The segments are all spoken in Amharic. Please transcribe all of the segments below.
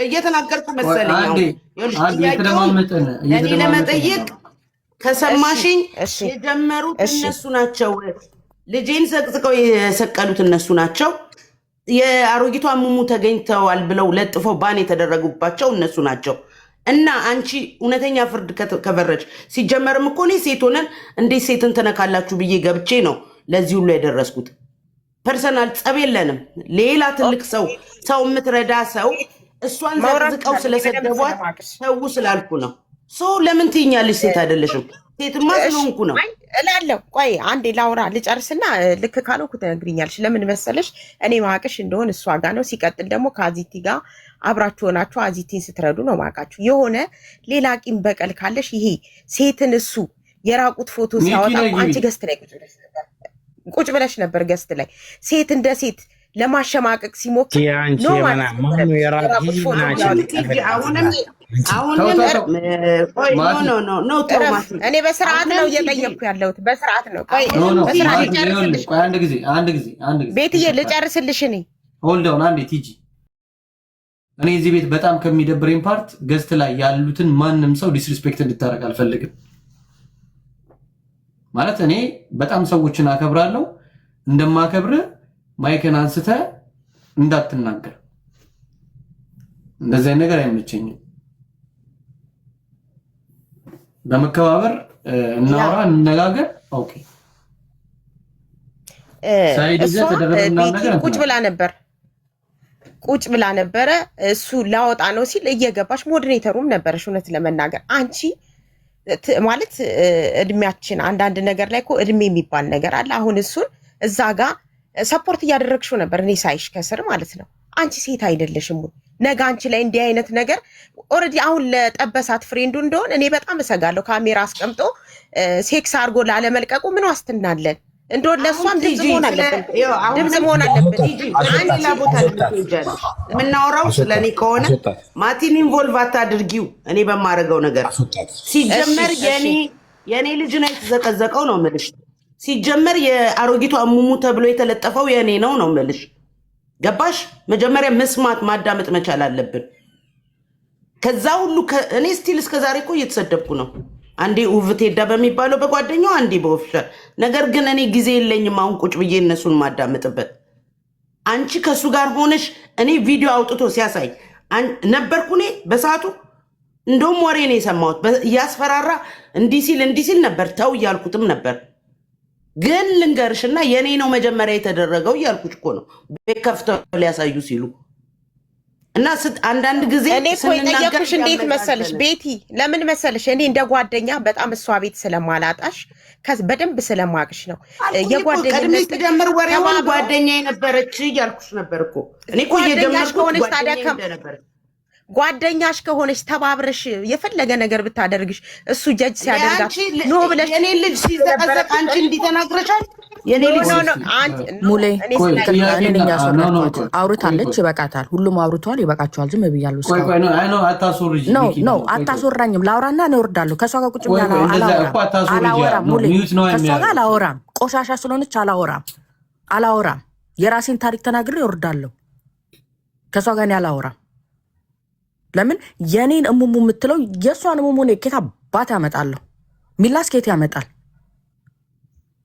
እየተናገርኩ መሰለኝ። እኔ ለመጠየቅ ከሰማሽኝ የጀመሩት እነሱ ናቸው። ልጄን ዘቅዝቀው የሰቀሉት እነሱ ናቸው። የአሮጊቷ ሙሙ ተገኝተዋል ብለው ለጥፈው ባን የተደረጉባቸው እነሱ ናቸው። እና አንቺ እውነተኛ ፍርድ ከፈረድሽ ሲጀመርም እኮ እኔ ሴት ሆነን እንዴት ሴትን ትነካላችሁ ብዬ ገብቼ ነው ለዚህ ሁሉ የደረስኩት። ፐርሰናል ጸብ የለንም። ሌላ ትልቅ ሰው የምትረዳ ሰው እሷን ዘቅዝቀው ስለሰደቧት ሰው ስላልኩ ነው። ሰው ለምን ትይኛለሽ? ሴት አይደለሽም? ሴትማ ስለሆንኩ ነው እላለሁ። ቆይ አንዴ ላውራ ልጨርስና ልክ ካልኩ ትነግሪኛለሽ። ለምን መሰለሽ እኔ ማቅሽ እንደሆን እሷ ጋር ነው። ሲቀጥል ደግሞ ከአዚቲ ጋር አብራችሁ ሆናችሁ አዚቲን ስትረዱ ነው ማቃችሁ። የሆነ ሌላ ቂም በቀል ካለሽ ይሄ ሴትን እሱ የራቁት ፎቶ ሲያወጣ አንቺ ገስት ላይ ቁጭ ብለሽ ነበር። ገስት ላይ ሴት እንደ ሴት ለማሸማቀቅ ሲሞክር እኔ በስርዓት ነው እየጠየቅኩ ያለሁት። በስርዓት ነው። ቤትዬ ልጨርስልሽ። እኔ ሆልደውን አንዴ ቲጂ። እኔ እዚህ ቤት በጣም ከሚደብረኝ ፓርት ገስት ላይ ያሉትን ማንም ሰው ዲስሪስፔክት እንድታረግ አልፈልግም። ማለት እኔ በጣም ሰዎችን አከብራለሁ። እንደማከብር ማይክን አንስተ እንዳትናገር። እንደዚህ አይነት ነገር አይመቸኝም። በመከባበር እናወራ፣ እንነጋገር። ኦኬ ቁጭ ብላ ነበረ። እሱ ላወጣ ነው ሲል እየገባሽ ሞዴሬተሩም ነበረሽ። እውነት ለመናገር አንቺ ማለት እድሜያችን አንዳንድ ነገር ላይ እኮ እድሜ የሚባል ነገር አለ። አሁን እሱን እዛ ጋር ሰፖርት እያደረግሽው ነበር፣ እኔ ሳይሽ ከስር ማለት ነው። አንቺ ሴት አይደለሽም። ነገ አንቺ ላይ እንዲህ አይነት ነገር ኦልሬዲ አሁን ለጠበሳት ፍሬንዱ እንደሆን እኔ በጣም እሰጋለሁ። ካሜራ አስቀምጦ ሴክስ አድርጎ ላለመልቀቁ ምን ዋስትና አለን? እንደሆን ለእሷም ድምፅ መሆን አለብን። ሌላ ቦታ ልትሄጃለሽ። የምናወራው ስለእኔ ከሆነ ማቲን ኢንቮልቭ አታድርጊው። እኔ በማደርገው ነገር ሲጀመር የእኔ ልጅ ነው የተዘቀዘቀው ነው የምልሽ። ሲጀመር የአሮጊቷ ሙሙ ተብሎ የተለጠፈው የእኔ ነው የምልሽ። ገባሽ? መጀመሪያ መስማት ማዳመጥ መቻል አለብን። ከዛ ሁሉ እኔ ስቲል እስከ ዛሬ እኮ እየተሰደብኩ ነው። አንዴ ውብቴዳ በሚባለው በጓደኛው፣ አንዴ በኦፊሻል ነገር። ግን እኔ ጊዜ የለኝም አሁን ቁጭ ብዬ እነሱን ማዳመጥበት። አንቺ ከእሱ ጋር ሆነሽ እኔ ቪዲዮ አውጥቶ ሲያሳይ ነበርኩ እኔ በሰዓቱ። እንደውም ወሬ ነው የሰማሁት። እያስፈራራ እንዲህ ሲል ነበር። ተው እያልኩትም ነበር። ግን ልንገርሽና የኔ ነው መጀመሪያ የተደረገው እያልኩሽ እኮ ነው። ቤት ከፍተው ሊያሳዩ ሲሉ እና አንዳንድ ጊዜ እኔ እኮ የጠየኩሽ እንዴት መሰለሽ ቤቲ፣ ለምን መሰለሽ እኔ እንደ ጓደኛ በጣም እሷ ቤት ስለማላጣሽ በደንብ ስለማቅሽ ነው። የጓደኝነት ጀምር ወሬውን ጓደኛ የነበረች እያልኩሽ ነበር እኮ እኔ እኮ እየጀመርኩት ጓደኛ ነበር። ጓደኛሽ ከሆነች ተባብረሽ የፈለገ ነገር ብታደርግሽ እሱ ጀጅ ሲያደርጋት ኖ ብለሽ የኔ ልጅ ሲዘቀዘቅ አንቺ እንዲተናግረሻል። የኔ ልጅ ሙሌ አውርታለች፣ ይበቃታል። ሁሉም አውርተዋል፣ ይበቃቸዋል። ዝም ብያለሁ። አታስወራኝም። ላውራና ነው እወርዳለሁ። ከእሷ ጋር ቁጭ ብላ አላወራም። ሙሌ ከእሷ ጋር አላወራም። ቆሻሻ ስለሆነች አላወራም። የራሴን ታሪክ ተናግሬ እወርዳለሁ። ከእሷ ጋር አላወራም። ለምን የኔን እሙሙ የምትለው የእሷን እሙሙ ነው። ኬት አባት ያመጣለሁ? ሚላስ ኬት ያመጣል?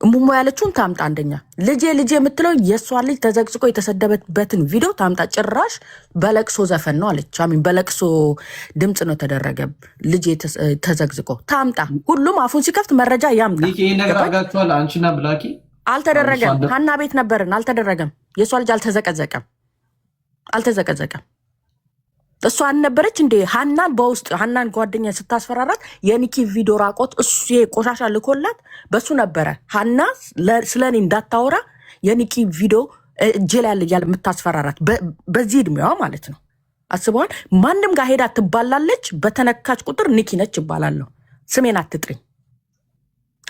እሙሙ ያለችውን ታምጣ። አንደኛ ልጄ የምትለው የእሷን ልጅ ተዘግዝቆ የተሰደበበትን ቪዲዮ ታምጣ። ጭራሽ በለቅሶ ዘፈን ነው አለች። በለቅሶ ድምፅ ነው ተደረገ። ልጄ ተዘግዝቆ ታምጣ። ሁሉም አፉን ሲከፍት መረጃ ያምጣ። አልተደረገም። ሀና ቤት ነበርን። አልተደረገም። የእሷ ልጅ አልተዘቀዘቀም። እሷ አልነበረች እንዴ ሀናን በውስጥ ሀናን ጓደኛ ስታስፈራራት የኒኪ ቪዲዮ ራቆት እሱ ቆሻሻ ልኮላት በሱ ነበረ። ሀና ስለኔ እንዳታወራ የኒኪ ቪዲዮ እጄ ላይ ያለ ያለ የምታስፈራራት በዚህ እድሜዋ ማለት ነው። አስበዋል። ማንም ጋር ሄዳ ትባላለች። በተነካች ቁጥር ኒኪ ነች ይባላለሁ። ስሜን አትጥሪኝ።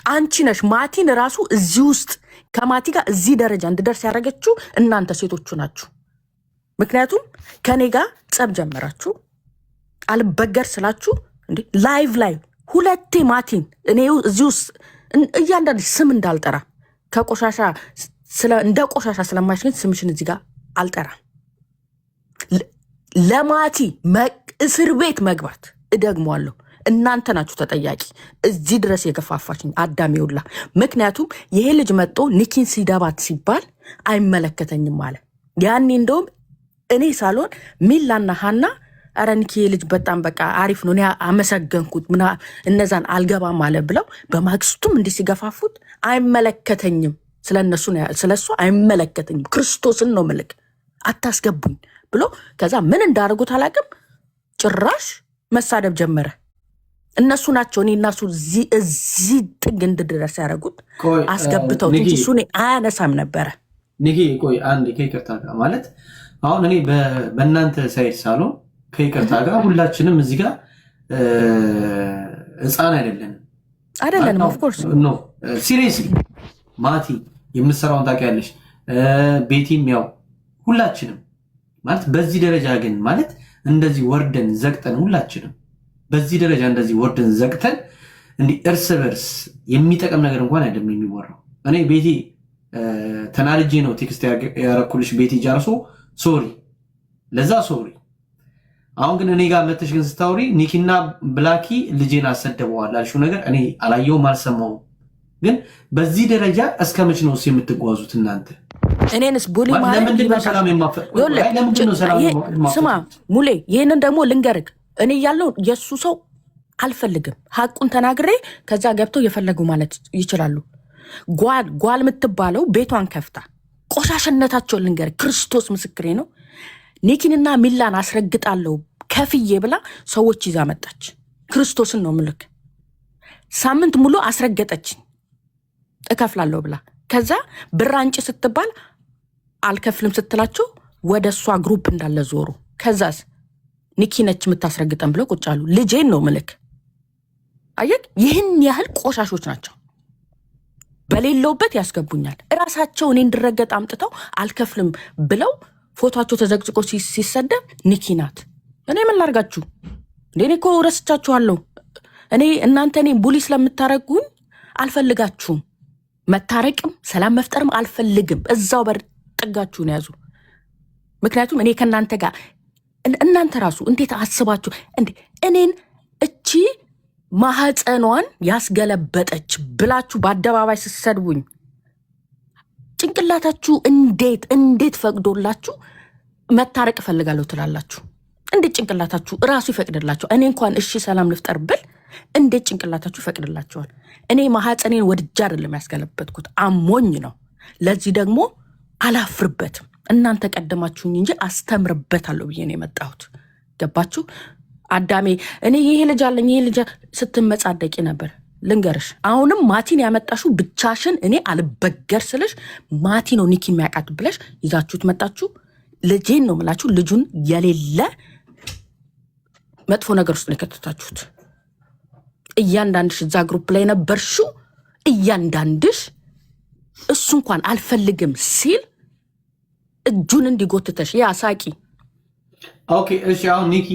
አንቺ ነሽ ማቲን ራሱ እዚህ ውስጥ ከማቲ ጋር እዚህ ደረጃ እንድደርስ ያደረገችው እናንተ ሴቶቹ ናችሁ። ምክንያቱም ከኔ ጋር ጸብ ጀመራችሁ። አልበገር ስላችሁ እንዴ ላይቭ ላይ ሁለቴ ማቲን እኔ እዚህ ውስጥ እያንዳንድ ስም እንዳልጠራ ከቆሻሻ እንደ ቆሻሻ ስለማይሽን ስምሽን እዚህ ጋር አልጠራ። ለማቲ እስር ቤት መግባት እደግሟለሁ። እናንተ ናችሁ ተጠያቂ። እዚህ ድረስ የገፋፋችኝ አዳሜውላ። ምክንያቱም ይሄ ልጅ መጥቶ ኒኪን ሲደባት ሲባል አይመለከተኝም አለ። ያኔ እንደውም እኔ ሳልሆን ሚላና ሀና ኧረ ኒኪ ልጅ በጣም በቃ አሪፍ ነው እኔ አመሰገንኩት እነዛን አልገባም አለ ብለው በማግስቱም እንዲህ ሲገፋፉት አይመለከተኝም፣ ስለሱ አይመለከተኝም፣ ክርስቶስን ነው ምልክ አታስገቡኝ ብሎ ከዛ ምን እንዳደረጉት አላውቅም፣ ጭራሽ መሳደብ ጀመረ። እነሱ ናቸው እኔ እናሱ እዚህ ጥግ እንድድረስ ያደረጉት አስገብተው እንጂ እሱ አያነሳም ነበረ። ኒኪ ቆይ አንድ ከይቅርታ ጋር ማለት አሁን እኔ በእናንተ ሳይድ ሳልሆን ከይቅርታ ጋር ሁላችንም እዚህ ጋር ህፃን አይደለንም። ኦፍ ኮርስ ኖ ሲሪየስሊ ማቲ የምትሰራውን ታውቂያለሽ፣ ቤቲም ያው ሁላችንም ማለት በዚህ ደረጃ ግን ማለት እንደዚህ ወርደን ዘግጠን ሁላችንም በዚህ ደረጃ እንደዚህ ወርደን ዘግተን እንዲህ እርስ በርስ የሚጠቅም ነገር እንኳን አይደለም የሚወራው። እኔ ቤቲ ተናልጄ ነው ቴክስት ያረኩልሽ ቤቲ ጃርሶ ሶሪ፣ ለዛ ሶሪ። አሁን ግን እኔ ጋር መተሽ ግን ስታውሪ ኒኪና ብላኪ ልጄን አሰደበዋል አልሽው ነገር እኔ አላየውም አልሰማውም። ግን በዚህ ደረጃ እስከ መች ነው የምትጓዙት እናንተ? እኔንስ ቡሊ ማለት ለምንድን ነው ሰላም ስማ ሙሌ፣ ይህንን ደግሞ ልንገርግ እኔ ያለው የሱ ሰው አልፈልግም። ሀቁን ተናግሬ ከዛ ገብተው የፈለጉ ማለት ይችላሉ። ጓል የምትባለው ቤቷን ከፍታ ቆሻሽነታቸውን ልንገርግ፣ ክርስቶስ ምስክሬ ነው። ኒኪንና ሚላን አስረግጣለሁ ከፍዬ ብላ ሰዎች ይዛ መጣች። ክርስቶስን ነው ምልክ። ሳምንት ሙሉ አስረገጠችኝ እከፍላለሁ ብላ። ከዛ ብር አንጭ ስትባል አልከፍልም ስትላቸው ወደ እሷ ግሩፕ እንዳለ ዞሩ። ከዛስ ኒኪ ነች የምታስረግጠን ብለው ቁጭ አሉ። ልጄን ነው ምልክ። አየክ፣ ይህን ያህል ቆሻሾች ናቸው። በሌለውበት ያስገቡኛል። እራሳቸው እኔ እንድረገጥ አምጥተው አልከፍልም ብለው ፎቶቸው ተዘግዝቆ ሲሰደብ ኒኪ ናት። እኔ ምን ላርጋችሁ? እኔ እኮ ረስቻችኋለሁ። እናንተ እኔ ቡሊ ስለምታረጉኝ አልፈልጋችሁም። መታረቅም ሰላም መፍጠርም አልፈልግም። እዛው በጥጋችሁን ያዙ። ምክንያቱም እኔ ከእናንተ ጋር እናንተ ራሱ እንዴት አስባችሁ እኔን እቺ ማህፀኗን ያስገለበጠች ብላችሁ በአደባባይ ስትሰድቡኝ ጭንቅላታችሁ እንዴት ፈቅዶላችሁ መታረቅ እፈልጋለሁ ትላላችሁ? እንዴት ጭንቅላታችሁ እራሱ ይፈቅድላችሁ? እኔ እንኳን እሺ ሰላም ልፍጠር ብል እንዴት ጭንቅላታችሁ ይፈቅድላችኋል? እኔ ማህፀኔን ወድጃ አይደለም ያስገለበጥኩት፣ አሞኝ ነው። ለዚህ ደግሞ አላፍርበትም። እናንተ ቀደማችሁኝ እንጂ አስተምርበታለሁ ብዬ ነው የመጣሁት። ገባችሁ? አዳሜ እኔ ይሄ ልጅ አለኝ ይሄ ልጅ ስትመጻደቂ ነበር። ልንገርሽ፣ አሁንም ማቲን ያመጣሹ ብቻሽን እኔ አልበገር ስልሽ ማቲ ነው ኒኪ የሚያውቃት ብለሽ ይዛችሁት መጣችሁ። ልጄን ነው ምላችሁ። ልጁን የሌለ መጥፎ ነገር ውስጥ ነው የከተታችሁት። እያንዳንድሽ እዛ ግሩፕ ላይ ነበርሽው። እያንዳንድሽ እሱ እንኳን አልፈልግም ሲል እጁን እንዲጎትተሽ ያ ሳቂ። ኦኬ እሺ። አሁን ኒኪ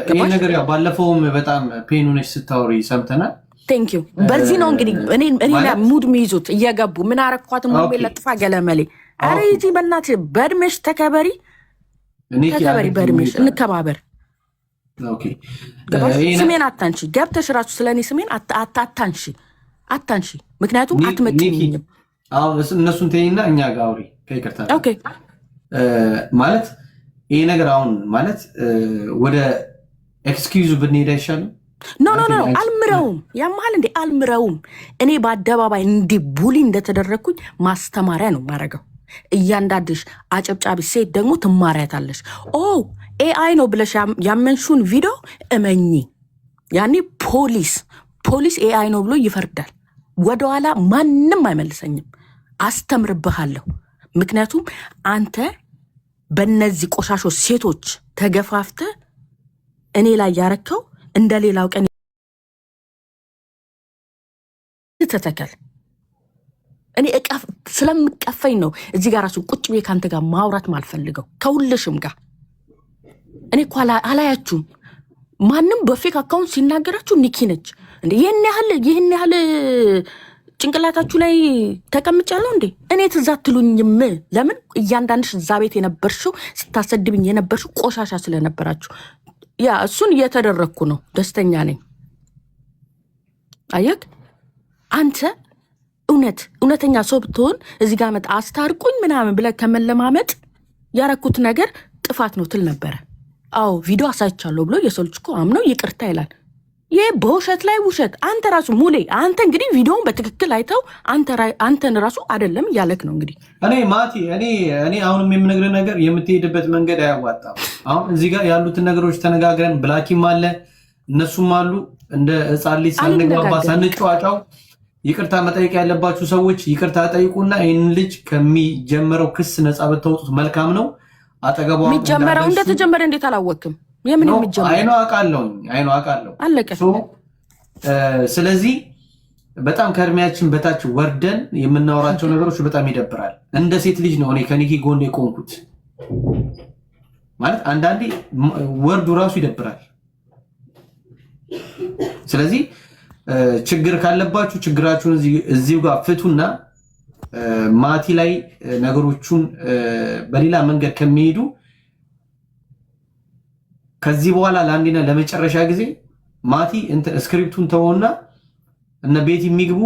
ይሄ ነገር ያው ባለፈውም በጣም ፔን ሆነሽ ስታወሪ ሰምተናል። ቴንክ ዩ። በዚህ ነው እንግዲህ እኔ ሙድ የሚይዙት እየገቡ ምን አረኳት ሞባይል ለጥፋ ገለመሌ። አረ ይጂ በእናትህ በእድሜሽ ተከበሪ፣ በእድሜሽ እንከባበር። ኦኬ ስሜን አታንሺ። ገብተሽ ራሱ ስለኔ ስሜን አታንሺ። ምክንያቱም አትመጥኝም። አሁን እነሱን ተይና እኛ ጋር አውሪ ከይቅርታ። ኦኬ ማለት ይሄ ነገር አሁን ማለት ወደ ኤክስኪዩዝ ብንሄድ አይሻልም? ኖ አልምረውም። ያመሃል እንዴ? አልምረውም። እኔ በአደባባይ እንዲህ ቡሊ እንደተደረግኩኝ ማስተማሪያ ነው ማረገው። እያንዳንድሽ አጨብጫቢ ሴት ደግሞ ትማሪያታለሽ። ኤአይ ነው ብለሽ ያመንሹን ቪዲዮ እመኚ። ያኔ ፖሊስ ኤአይ ነው ብሎ ይፈርዳል። ወደኋላ ማንም አይመልሰኝም። አስተምርብሃለሁ። ምክንያቱም አንተ በእነዚህ ቆሻሾች ሴቶች ተገፋፍተ እኔ ላይ ያረከው እንደ ሌላው ቀን ተተከል። እኔ ስለምቀፈኝ ነው እዚህ ጋር ራሱ ቁጭ ብዬ ካንተ ጋር ማውራት ማልፈልገው ከሁልሽም ጋር። እኔ እኮ አላያችሁም። ማንም በፌክ አካውንት ሲናገራችሁ ኒኪ ነች እንዴ? ይህን ያህል ጭንቅላታችሁ ላይ ተቀምጫለሁ እንዴ? እኔ ትዝ አትሉኝም? ለምን እያንዳንድሽ እዛ ቤት የነበርሽው ስታሰድብኝ የነበርሽው ቆሻሻ ስለነበራችሁ ያ እሱን እየተደረግኩ ነው። ደስተኛ ነኝ። አየክ አንተ እውነተኛ ሰው ብትሆን እዚህ ጋር መጣ አስታርቁኝ ምናምን ብለህ ከመለማመጥ ያረኩት ነገር ጥፋት ነው ትል ነበረ። አዎ ቪዲዮ አሳይቻለሁ ብሎ የሰው ልጅ እኮ አምነው ይቅርታ ይላል። ይሄ በውሸት ላይ ውሸት። አንተ ራሱ ሙሌ አንተ እንግዲህ ቪዲዮውን በትክክል አይተው አንተን ራሱ አይደለም እያለክ ነው እንግዲህ። እኔ ማቲ እኔ አሁንም የምነግርህ ነገር የምትሄድበት መንገድ አያዋጣም። አሁን እዚህ ጋር ያሉትን ነገሮች ተነጋግረን ብላኪም አለ እነሱም አሉ እንደ ሕፃን ልጅ ሳንግባባ ሳንጫዋጫው ይቅርታ መጠየቅ ያለባችሁ ሰዎች ይቅርታ ጠይቁና ይህን ልጅ ከሚጀመረው ክስ ነፃ ብታወጡት መልካም ነው። አጠገቧ የሚጀመረው እንደተጀመረ እንዴት አላወቅም? የምን የሚጀመረው አይኖ አውቃለሁ አለቀ። ስለዚህ በጣም ከእድሜያችን በታች ወርደን የምናወራቸው ነገሮች በጣም ይደብራል። እንደ ሴት ልጅ ነው እኔ ከኒኪ ጎን የቆምኩት። ማለት አንዳንዴ ወርዱ ራሱ ይደብራል። ስለዚህ ችግር ካለባችሁ ችግራችሁን እዚሁ ጋር ፍቱና ማቲ ላይ ነገሮቹን በሌላ መንገድ ከሚሄዱ ከዚህ በኋላ ለአንዴና ለመጨረሻ ጊዜ ማቲ ስክሪፕቱን ተወውና እነ ቤት የሚግቡ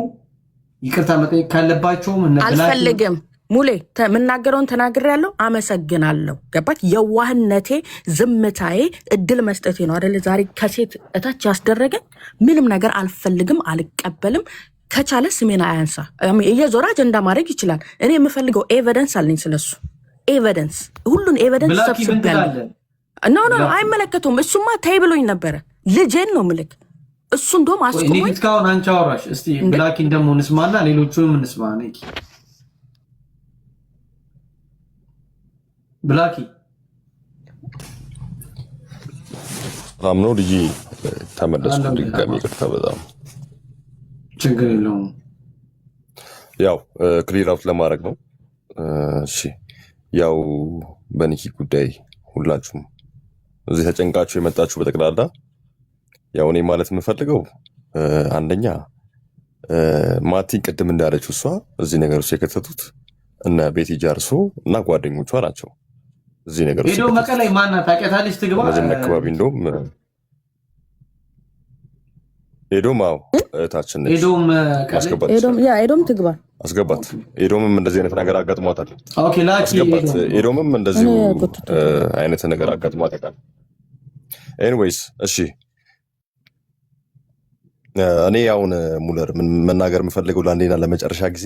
ይቅርታ መጠየቅ ካለባቸውም አልፈልግም። ሙሌ የምናገረውን ተናግሬያለሁ። አመሰግናለሁ። ገባክ? የዋህነቴ ዝምታዬ እድል መስጠቴ ነው አይደል? ዛሬ ከሴት እታች ያስደረገኝ ምንም ነገር አልፈልግም፣ አልቀበልም። ከቻለ ስሜን አያንሳ። እየዞረ አጀንዳ ማድረግ ይችላል። እኔ የምፈልገው ኤቪደንስ አለኝ ስለሱ። ኤቪደንስ ሁሉን ኤቪደንስ ሰብስቤያለሁ። ኖ አይመለከቱም። እሱማ ተይ ብሎኝ ነበረ። ልጄን ነው ምልክ እሱ እንደውም አስቆመኝ። እስካሁን አንቺ አወራሽ። እስቲ ብላኪን ደግሞ እንስማና ሌሎቹንም እንስማ። ነኪ ብላኪ ሰላም ነው ልጅ ተመለስኩ። ድጋሚ ይቅርታ። በጣም ችግር የለውም። ያው ክሊር አውት ለማድረግ ነው። እሺ ያው በኒኪ ጉዳይ ሁላችሁም እዚህ ተጨንቃችሁ የመጣችሁ በጠቅላላ ያው እኔ ማለት የምፈልገው አንደኛ ማቲን ቅድም እንዳለችው እሷ እዚህ ነገር ውስጥ የከተቱት እነ ቤቲ ጃርሶ እና ጓደኞቿ ናቸው። እዚህ ነገር ውስጥ ሄዶ መቀሌ ማናት ታውቂያታለች? ትግባ መጀመሪያ አካባቢ እንደውም ሄዶም እህታችን ነች። ሄዶም ትግባ አስገባት። ሄዶምም እንደዚህ አይነት ነገር አጋጥሟታል። ኦኬ ላኪ አስገባት። ሄዶምም እንደዚህ አይነት ነገር አጋጥሟታል። ኤኒዌይስ እሺ እኔ አሁን ሙለር ምን መናገር የምፈልገው ለአንዴና ለመጨረሻ ጊዜ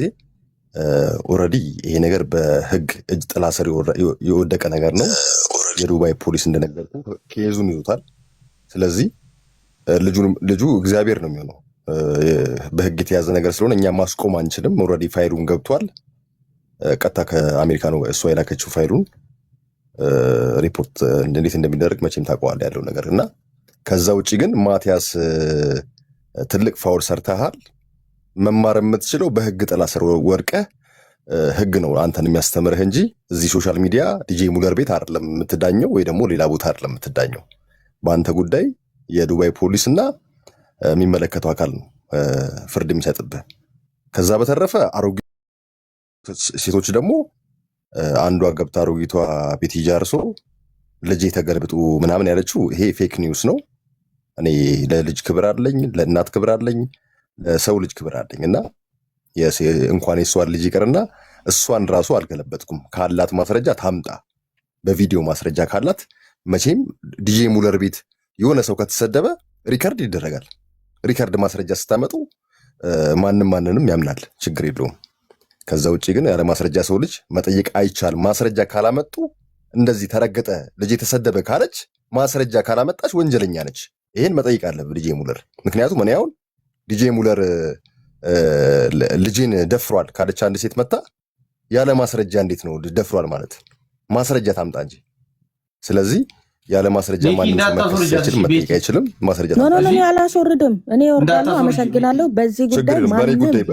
ኦልሬዲ ይሄ ነገር በህግ እጅ ጥላ ስር የወደቀ ነገር ነው። የዱባይ ፖሊስ እንደነገርኩ ኬዙን ይዞታል። ስለዚህ ልጁ እግዚአብሔር ነው የሚሆነው። በህግ የተያዘ ነገር ስለሆነ እኛ ማስቆም አንችልም። ኦልሬዲ ፋይሉን ገብቷል። ቀጥታ ከአሜሪካ ነው እሷ የላከችው ፋይሉን። ሪፖርት እንዴት እንደሚደረግ መቼም ታውቀዋለህ ያለው ነገር እና ከዛ ውጭ ግን ማቲያስ ትልቅ ፋውል ሰርተሃል። መማር የምትችለው በህግ ጥላ ስር ወድቀህ ህግ ነው አንተን የሚያስተምርህ እንጂ እዚህ ሶሻል ሚዲያ ዲጄ ሙለር ቤት አይደለም የምትዳኘው፣ ወይ ደግሞ ሌላ ቦታ አይደለም የምትዳኘው። በአንተ ጉዳይ የዱባይ ፖሊስ እና የሚመለከተው አካል ነው ፍርድ የሚሰጥብህ። ከዛ በተረፈ አሮጊት ሴቶች ደግሞ አንዷ ገብታ አሮጊቷ ቤቲ ጃርሶ ልጄ ተገልብጡ ምናምን ያለችው ይሄ ፌክ ኒውስ ነው። እኔ ለልጅ ክብር አለኝ፣ ለእናት ክብር አለኝ፣ ለሰው ልጅ ክብር አለኝ እና እንኳን የሷን ልጅ ይቅርና እሷን ራሱ አልገለበጥኩም። ካላት ማስረጃ ታምጣ። በቪዲዮ ማስረጃ ካላት መቼም ዲጄ ሙለር ቤት የሆነ ሰው ከተሰደበ ሪከርድ ይደረጋል። ሪከርድ ማስረጃ ስታመጡ ማንንም ያምናል፣ ችግር የለውም። ከዛ ውጭ ግን ያለ ማስረጃ ሰው ልጅ መጠየቅ አይቻል። ማስረጃ ካላመጡ እንደዚህ ተረገጠ ልጅ የተሰደበ ካለች ማስረጃ ካላመጣች ወንጀለኛ ነች። ይሄን መጠየቅ አለብህ ዲጄ ሙለር። ምክንያቱም እኔ አሁን ዲጄ ሙለር ልጅን ደፍሯል ካለች አንድ ሴት መጣ ያለ ማስረጃ እንዴት ነው ደፍሯል ማለት? ማስረጃ ታምጣ እንጂ። ስለዚህ ያለ ማስረጃ ማንም ሰው መጠየቅ አይችልም። ማስረጃ ታምጣ እንጂ። እኔ አላስወርድም። እኔ ወርዳለሁ። አመሰግናለሁ። በዚህ ጉዳይ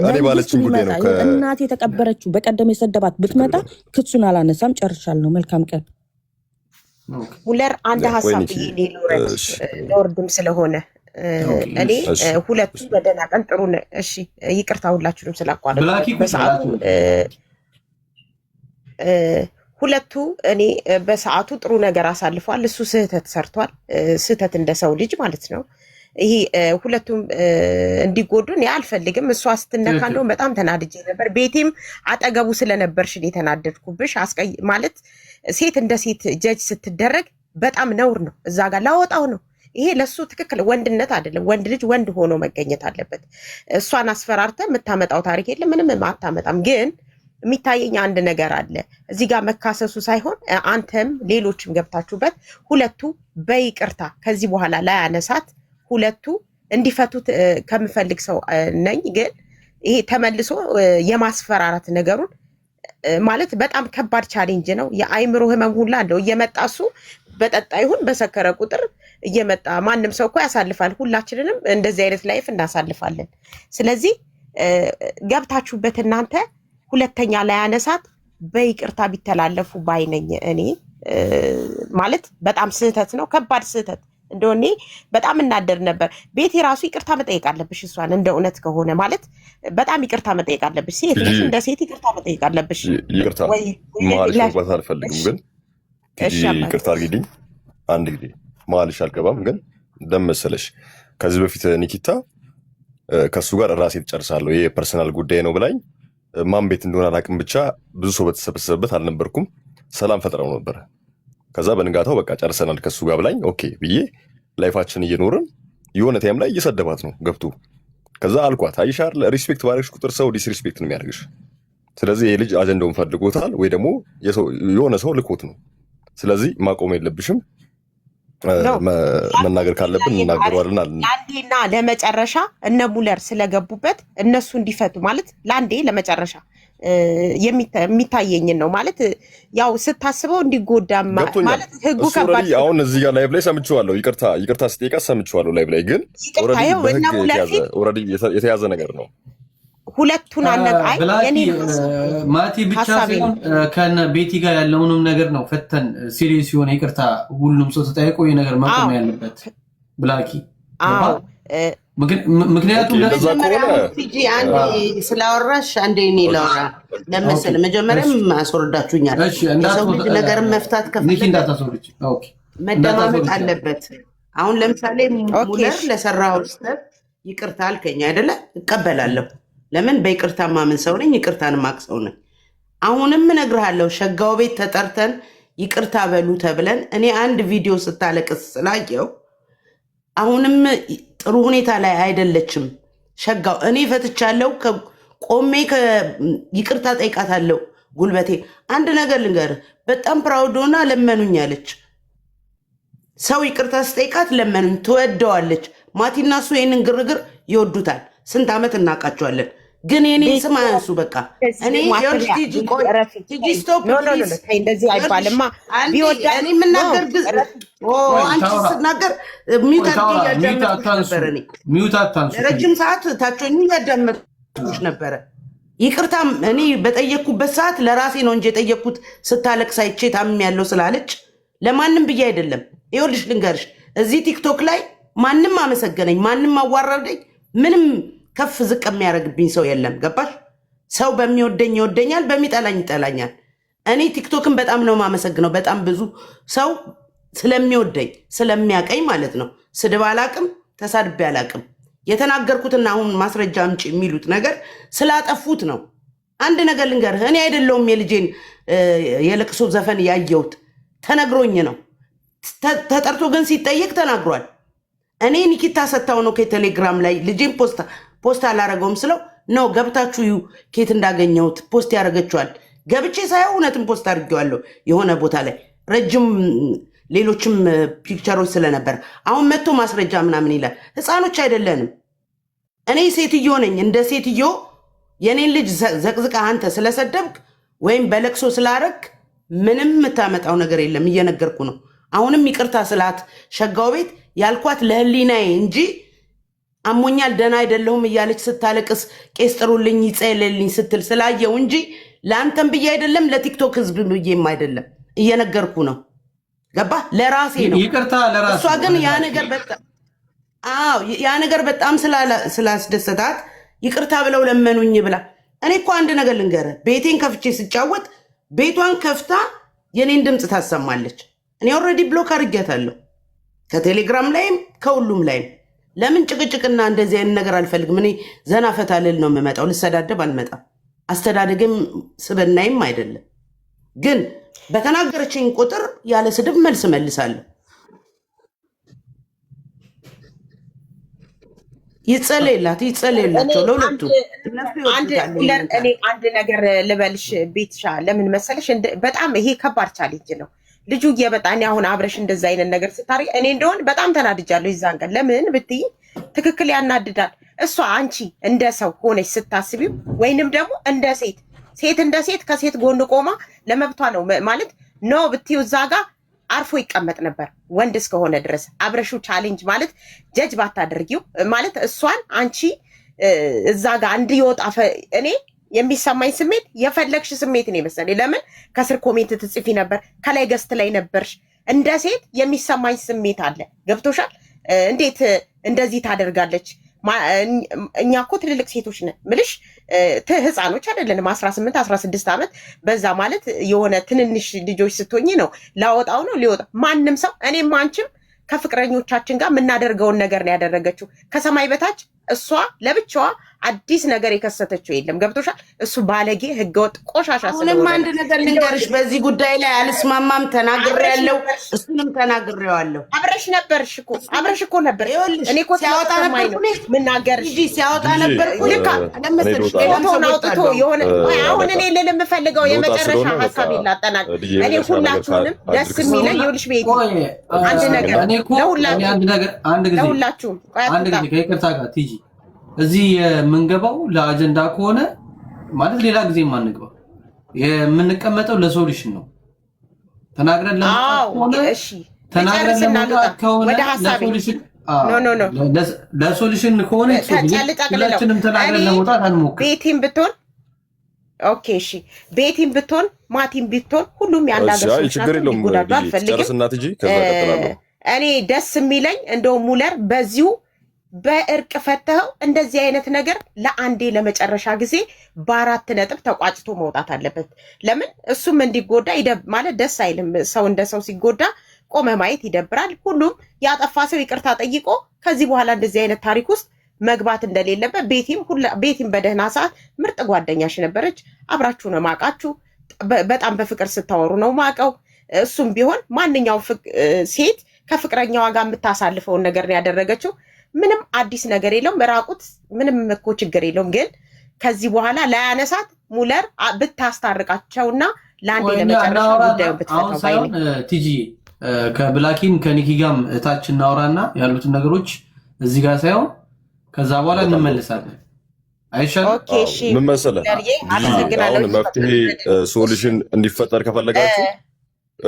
እኔ ባለችን ጉዳይ ነው እናቴ የተቀበረችው በቀደም የሰደባት ብትመጣ ክሱን አላነሳም። ጨርሻለሁ። መልካም ቀን። ሙለር አንድ ሀሳብ ለወርድም ስለሆነ እኔ ሁለቱ በደህና ቀን ጥሩ እሺ፣ ይቅርታ ሁላችሁንም ስላቋረጥኩ በሰዓቱ ሁለቱ እኔ በሰዓቱ ጥሩ ነገር አሳልፏል። እሱ ስህተት ሰርቷል። ስህተት እንደ ሰው ልጅ ማለት ነው። ይሄ ሁለቱም እንዲጎዱ እኔ አልፈልግም። እሷ ስትነካ እንደውም በጣም ተናድጄ ነበር። ቤቴም አጠገቡ ስለነበርሽ እኔ የተናደድኩብሽ ማለት ሴት እንደ ሴት ጀጅ ስትደረግ በጣም ነውር ነው። እዛ ጋር ላወጣው ነው። ይሄ ለሱ ትክክል ወንድነት አይደለም። ወንድ ልጅ ወንድ ሆኖ መገኘት አለበት። እሷን አስፈራርተ የምታመጣው ታሪክ የለም፣ ምንም አታመጣም። ግን የሚታየኝ አንድ ነገር አለ እዚህ ጋር መካሰሱ ሳይሆን አንተም ሌሎችም ገብታችሁበት ሁለቱ በይቅርታ ከዚህ በኋላ ላይ አነሳት ሁለቱ እንዲፈቱት ከምፈልግ ሰው ነኝ። ግን ይሄ ተመልሶ የማስፈራራት ነገሩን ማለት በጣም ከባድ ቻሌንጅ ነው። የአይምሮ ህመም ሁላ እንደው እየመጣ እሱ በጠጣ ይሁን በሰከረ ቁጥር እየመጣ ማንም ሰው እኮ ያሳልፋል። ሁላችንንም እንደዚህ አይነት ላይፍ እናሳልፋለን። ስለዚህ ገብታችሁበት እናንተ ሁለተኛ ላይ አነሳት በይቅርታ ቢተላለፉ ባይነኝ እኔ ማለት በጣም ስህተት ነው፣ ከባድ ስህተት እንደሆነ በጣም እናደር ነበር። ቤት የራሱ ይቅርታ መጠየቅ አለብሽ። እሷን እንደ እውነት ከሆነ ማለት በጣም ይቅርታ መጠየቅ አለብሽ። ሴት ልጅ እንደ ሴት ይቅርታ መጠየቅ አለብሽ። ይቅርታ መሀልሽ መግባት አልፈልግም፣ ግን ይቅርታ አድርጊልኝ። አንድ ጊዜ መሀልሽ አልገባም፣ ግን እንደመሰለሽ ከዚህ በፊት ኒኪታ ከእሱ ጋር ራሴ ትጨርሳለሁ ይሄ ፐርሰናል ጉዳይ ነው ብላኝ ማን ቤት እንደሆነ አላውቅም፣ ብቻ ብዙ ሰው በተሰበሰበበት አልነበርኩም። ሰላም ፈጥረው ነበር። ከዛ በንጋታው በቃ ጨርሰናል ከሱ ጋር ብላኝ ኦኬ ብዬ ላይፋችን እየኖርን የሆነ ታይም ላይ እየሰደባት ነው ገብቶ። ከዛ አልኳት አይሻር ሪስፔክት ባረግሽ ቁጥር ሰው ዲስሪስፔክት ነው የሚያደርግሽ። ስለዚህ ይህ ልጅ አጀንዳውን ፈልጎታል ወይ ደግሞ የሆነ ሰው ልኮት ነው። ስለዚህ ማቆም የለብሽም፣ መናገር ካለብን እናገረዋለን አለ። ለአንዴና ለመጨረሻ እነ ሙለር ስለገቡበት እነሱ እንዲፈቱ ማለት ለአንዴ ለመጨረሻ የሚታየኝን ነው ማለት ያው ስታስበው እንዲጎዳ ማለት ህጉ ከባድ። አሁን እዚህ ጋር ላይቭ ላይ ሰምቼዋለሁ፣ ይቅርታ ስጠይቃት ሰምቼዋለሁ ላይቭ ላይ። ግን ኦልሬዲ የተያዘ ነገር ነው። ሁለቱን አነቃይ የኔ ማቲ ብቻ ሳይሆን ከነ ቤቲ ጋር ያለውንም ነገር ነው ፈተን ሲሪየስ የሆነ ይቅርታ ሁሉም ሰው ተጠይቆ ይሄ ነገር መቆም ያለበት ብላኪ። ምክንያቱም ስላወራሽ አንዴ እኔ ላውራ ለመሰለ መጀመሪያም አስወርዳችሁኛል። የሰው ልጅ ነገርን መፍታት ከፈለገ መደማመጥ አለበት። አሁን ለምሳሌ ሙለር ለሰራው ስህተት ይቅርታ አልከኝ አይደለ? እቀበላለሁ። ለምን በይቅርታ ማምን ሰው ነኝ፣ ይቅርታን ማቅ ሰው ነኝ። አሁንም እነግርሃለሁ ሸጋው ቤት ተጠርተን ይቅርታ በሉ ተብለን እኔ አንድ ቪዲዮ ስታለቅስ ስላየው አሁንም ጥሩ ሁኔታ ላይ አይደለችም ሸጋው። እኔ ፈትቻለሁ፣ ቆሜ ይቅርታ ጠይቃታለሁ ጉልበቴ። አንድ ነገር ልንገርህ፣ በጣም ፕራውድ ሆና ለመኑኝ አለች። ሰው ይቅርታ ስጠይቃት ለመኑኝ ትወደዋለች። ማቲና እሱ ይህንን ግርግር ይወዱታል። ስንት ዓመት እናውቃቸዋለን። ግን የኔ ስም አያንሱ። በቃ እኔ እንደዚህ አይባልማ። እኔ የምናገር አንቺ ስናገር ረጅም ሰዓት ታቸኝ ያዳመጥኩሽ ነበረ። ይቅርታ እኔ በጠየቅኩበት ሰዓት ለራሴ ነው እንጂ የጠየቅኩት ስታለቅስ አይቼ ታምም ያለው ስላለች ለማንም ብዬ አይደለም። ይኸውልሽ ልንገርሽ፣ እዚህ ቲክቶክ ላይ ማንም አመሰገነኝ፣ ማንም አዋረደኝ፣ ምንም ከፍ ዝቅ የሚያደርግብኝ ሰው የለም። ገባሽ? ሰው በሚወደኝ ይወደኛል፣ በሚጠላኝ ይጠላኛል። እኔ ቲክቶክን በጣም ነው የማመሰግነው። በጣም ብዙ ሰው ስለሚወደኝ ስለሚያቀኝ ማለት ነው። ስድብ አላቅም፣ ተሳድቤ አላቅም። የተናገርኩትና አሁን ማስረጃ አምጪ የሚሉት ነገር ስላጠፉት ነው። አንድ ነገር ልንገርህ፣ እኔ አይደለሁም የልጄን የለቅሶ ዘፈን ያየሁት፣ ተነግሮኝ ነው። ተጠርቶ ግን ሲጠየቅ ተናግሯል። እኔ ኒኪታ ሰታው ነው ከቴሌግራም ላይ ልጄን ፖስት አላረገውም ስለው ነው ገብታችሁ ኬት እንዳገኘሁት ፖስት ያደረገችዋል። ገብቼ ሳይሆን እውነትም ፖስት አድርጌዋለሁ የሆነ ቦታ ላይ ረጅም ሌሎችም ፒክቸሮች ስለነበር። አሁን መጥቶ ማስረጃ ምናምን ይላል። ህፃኖች አይደለንም። እኔ ሴትዮ ነኝ። እንደ ሴትዮ የኔን ልጅ ዘቅዝቃ አንተ ስለሰደብክ ወይም በለቅሶ ስላረግ ምንም የምታመጣው ነገር የለም። እየነገርኩ ነው። አሁንም ይቅርታ ስላት ሸጋው ቤት ያልኳት ለህሊናዬ እንጂ አሞኛል ደህና አይደለሁም እያለች ስታለቅስ ቄስ ጥሩልኝ ይጸልልኝ ስትል ስላየው እንጂ ለአንተም ብዬ አይደለም፣ ለቲክቶክ ህዝብ ብዬም አይደለም። እየነገርኩ ነው። ገባ? ለራሴ ነው። ይቅርታ ለራሴ። እሷ ግን ያ ነገር በጣም አዎ ያ ነገር በጣም ስላስደሰታት ይቅርታ ብለው ለመኑኝ ብላ። እኔ እኮ አንድ ነገር ልንገርህ፣ ቤቴን ከፍቼ ስጫወት ቤቷን ከፍታ የኔን ድምፅ ታሰማለች። እኔ ኦልሬዲ ብሎክ አድርጌያታለሁ ከቴሌግራም ላይም ከሁሉም ላይም። ለምን ጭቅጭቅና እንደዚህ አይነት ነገር አልፈልግም። እኔ ዘና ፈታ ልል ነው የምመጣው፣ ልሰዳደብ አልመጣም። አስተዳደግም ስብናይም አይደለም። ግን በተናገረችኝ ቁጥር ያለ ስድብ መልስ መልሳለሁ። ይጸለይላቸው ለሁለቱ። እኔ አንድ ነገር ልበልሽ ቤትሻ፣ ለምን መሰለሽ በጣም ይሄ ከባድ ቻሌንጅ ነው። ልጁ እየበጣን አሁን አብረሽ እንደዛ አይነት ነገር ስታሪ እኔ እንደሆን በጣም ተናድጃለሁ ይዛን ቀን። ለምን ብትይ ትክክል ያናድዳል። እሷ አንቺ እንደ ሰው ሆነች ስታስቢው ወይንም ደግሞ እንደ ሴት እንደ ሴት ከሴት ጎን ቆማ ለመብቷ ነው ማለት ነው ብትዩ እዛ ጋር አርፎ ይቀመጥ ነበር ወንድ እስከሆነ ድረስ። አብረሹ ቻሌንጅ ማለት ጀጅ ባታደርጊው ማለት እሷን አንቺ እዛ ጋር እንዲወጣ እኔ የሚሰማኝ ስሜት የፈለግሽ ስሜት ነው የመሰለኝ። ለምን ከስር ኮሜንት ትጽፊ ነበር፣ ከላይ ገስት ላይ ነበርሽ። እንደ ሴት የሚሰማኝ ስሜት አለ። ገብቶሻል? እንዴት እንደዚህ ታደርጋለች? እኛ እኮ ትልልቅ ሴቶች ነን ምልሽ፣ ህፃኖች አይደለንም። 18 16 ዓመት በዛ ማለት የሆነ ትንንሽ ልጆች ስትሆኝ ነው ላወጣው ነው ሊወጣ ማንም ሰው እኔም አንቺም ከፍቅረኞቻችን ጋር የምናደርገውን ነገር ነው ያደረገችው። ከሰማይ በታች እሷ ለብቻዋ አዲስ ነገር የከሰተችው የለም። ገብቶሻል? እሱ ባለጌ ህገወጥ ቆሻሻ ስለሆነ አሁንም አንድ ነገር ልንገርሽ፣ በዚህ ጉዳይ ላይ አልስማማም፣ ተናግሬያለሁ፣ እሱንም ተናግሬዋለሁ። አብረሽ ነበርሽ እኮ አብረሽ እኮ ነበር። እኔ እኮ ሲያወጣ ነበር ምናገር እንጂ ሲያወጣ ነበር ልካ ለምሰልሽ ፎቶን አውጥቶ የሆነ አሁን እኔ ልል የምፈልገው የመጨረሻ ሀሳብ ላጠናቅ። እኔ ሁላችሁንም ደስ የሚለኝ ይኸውልሽ ቤት አንድ ነገር ለሁላችሁም አንድ ጊዜ ከይቅርታ ጋር ቲጂ እዚህ የምንገባው ለአጀንዳ ከሆነ ማለት ሌላ ጊዜ የማንገባው የምንቀመጠው ለሶሉሽን ነው። ተናግረን ለመውጣት ከሆነ ለሶሉሽን ከሆነ ሁላችንም ተናግረን ለመውጣት አንሞክር። ቤቲም ብትሆን ኦኬ፣ እሺ ቤቲም ብትሆን ማቲም ብትሆን ሁሉም ያላገሱ ይጎዳሉ አልፈልግም። እኔ ደስ የሚለኝ እንደው ሙለር በዚሁ በእርቅ ፈተኸው እንደዚህ አይነት ነገር ለአንዴ ለመጨረሻ ጊዜ በ4 ነጥብ ተቋጭቶ መውጣት አለበት። ለምን እሱም እንዲጎዳ ማለት ደስ አይልም። ሰው እንደ ሰው ሲጎዳ ቆመ ማየት ይደብራል። ሁሉም ያጠፋ ሰው ይቅርታ ጠይቆ ከዚህ በኋላ እንደዚህ አይነት ታሪክ ውስጥ መግባት እንደሌለበት። ቤቲም በደህና ሰዓት ምርጥ ጓደኛሽ ነበረች። አብራችሁ ነው ማቃችሁ። በጣም በፍቅር ስታወሩ ነው ማቀው። እሱም ቢሆን ማንኛውም ሴት ከፍቅረኛዋ ጋር የምታሳልፈውን ነገር ነው ያደረገችው። ምንም አዲስ ነገር የለውም። ራቁት ምንም እኮ ችግር የለውም። ግን ከዚህ በኋላ ላያነሳት ሙለር ብታስታርቃቸውና ለአንዴ ለመጨረሻ ጉዳዩን ብትፈታው ባይ ነኝ። ቲጂ ከብላኪን ከኒኪ ጋርም እታች እናውራና ያሉትን ነገሮች እዚህ ጋር ሳይሆን ከዛ በኋላ እንመለሳለን። አይሻልም? ኦኬ እሺ። ምን መሰለህ አሁን መፍትሄ ሶሉሽን እንዲፈጠር ከፈለጋችሁ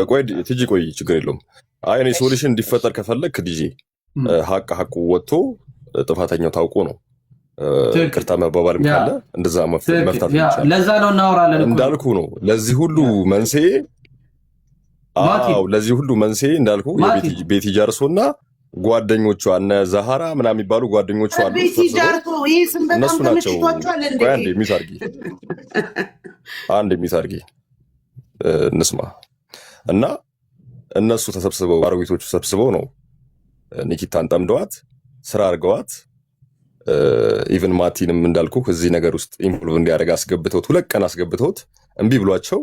ቆይ ቲጂ ቆይ ችግር የለውም። አይ እኔ ሶሉሽን እንዲፈጠር ከፈለክ ዲጂ ሀቁ ወጥቶ ጥፋተኛው ታውቆ ነው ይቅርታ መባባል ካለ እንደዛ መፍታት ይቻላል። ለዛ ነው እናወራለን እንዳልኩ ነው። ለዚህ ሁሉ መንስኤ እንዳልኩ ቤቲ ጃርሶና ጓደኞቿ እነ ዛሃራ ምናምን የሚባሉ ጓደኞቿ አሉ። እነሱ ናቸው። አንድ የሚታርጊ እንስማ እና እነሱ ተሰብስበው አረዊቶቹ ተሰብስበው ነው ኒኪታን ጠምደዋት ስራ አድርገዋት ኢቨን ማቲንም እንዳልኩ እዚህ ነገር ውስጥ ኢንቮልቭ እንዲያደርግ አስገብተውት 2 ቀን አስገብተውት እምቢ ብሏቸው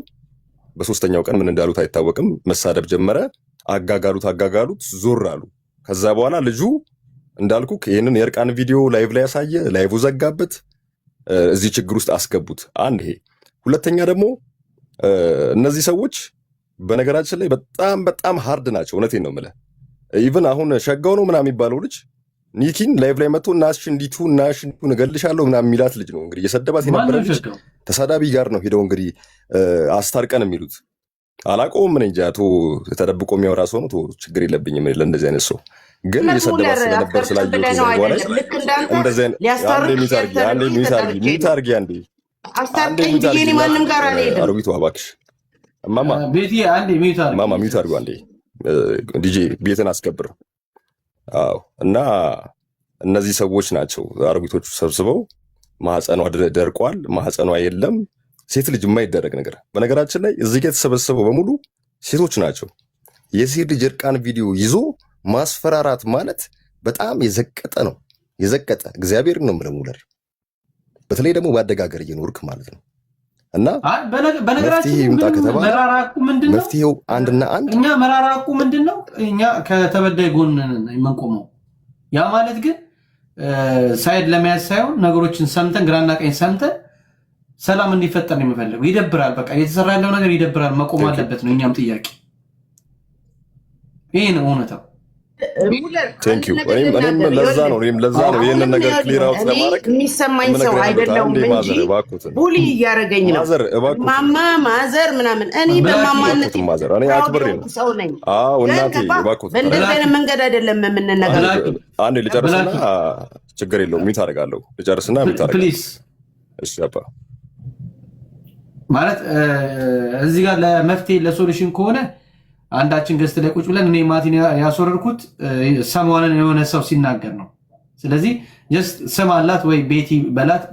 በ3ኛው ቀን ምን እንዳሉት አይታወቅም። መሳደብ ጀመረ። አጋጋሉት ዞር አሉ። ከዛ በኋላ ልጁ እንዳልኩ ይሄንን የእርቃን ቪዲዮ ላይቭ ላይ ያሳየ፣ ላይቭ ዘጋበት፣ እዚህ ችግር ውስጥ አስገቡት። አንድ ይሄ። ሁለተኛ ደግሞ እነዚህ ሰዎች በነገራችን ላይ በጣም ሃርድ ናቸው። እውነቴን ነው የምልህ። ኢቭን አሁን ሸጋው ነው ምናምን የሚባለው ልጅ ኒኪን ላይቭ ላይ መጥቶ እናሽ እንዲቱ እገልሻለሁ ምናምን የሚላት ልጅ ነው እንግዲህ የሰደባት የነበረ ልጅ ተሳዳቢ ጋር ነው ሄደው እንግዲህ አስታርቀን የሚሉት አላውቀውም። ምን እንጃ ተደብቆ የሚያወራ ሰው ነው። ችግር የለብኝም ለእንደዚህ አይነት ሰው ግን እየሰደባት ስለነበር ስላየሁት እንደዚህ አርቢቱ እባክሽ ማማ ሚዩት አድርጎ አንዴ ዲጄ ቤትን አስከብር። አዎ እና እነዚህ ሰዎች ናቸው አሮጊቶቹ ሰብስበው ማህፀኗ ደርቋል፣ ማህፀኗ የለም፣ ሴት ልጅ የማይደረግ ነገር። በነገራችን ላይ እዚህ ጋር የተሰበሰበው በሙሉ ሴቶች ናቸው። የሴት ልጅ እርቃን ቪዲዮ ይዞ ማስፈራራት ማለት በጣም የዘቀጠ ነው፣ የዘቀጠ እግዚአብሔር ነው የምለው ሙለር፣ በተለይ ደግሞ በአደጋገር እየኖርክ ማለት ነው። እና መፍትሄ ይምጣ ከተባለ መፍትሄው አንድና አንድ እኛ መራራቁ ምንድን ነው? እኛ ከተበዳይ ጎን የምንቆመው ያ ማለት ግን ሳይድ ለመያዝ ሳይሆን ነገሮችን ሰምተን ግራና ቀኝ ሰምተን ሰላም እንዲፈጠር ነው የሚፈልገው። ይደብራል፣ በቃ እየተሰራ ያለው ነገር ይደብራል፣ መቆም አለበት ነው እኛም ጥያቄ። ይሄ ነው እውነታው። እኔም ለዛ ነው ይህንን ነገር ክሊር አውት ለማድረግ የሚሰማኝ ሰው አይደለሁም እንጂ ቡሊ እያደረገኝ ነው ማማ ማዘር ምናምን። እኔ በማማነት ሰው ነኝ። በእንደዚህ አይነት መንገድ አይደለም የምንነጋገር። አንዴ ልጨርስና ችግር የለውም ሚት አደርጋለሁ። ልጨርስና ሚት አደርጋለሁ። እሺ አባ ማለት እዚህ ጋር ለመፍትሄ ለሶሉሽን ከሆነ አንዳችን ገስት ላይ ቁጭ ብለን እኔ ማቲን ያስወረድኩት ሰሞኑን የሆነ ሰው ሲናገር ነው። ስለዚህ ጀስት ስም አላት ወይ ቤቲ በላት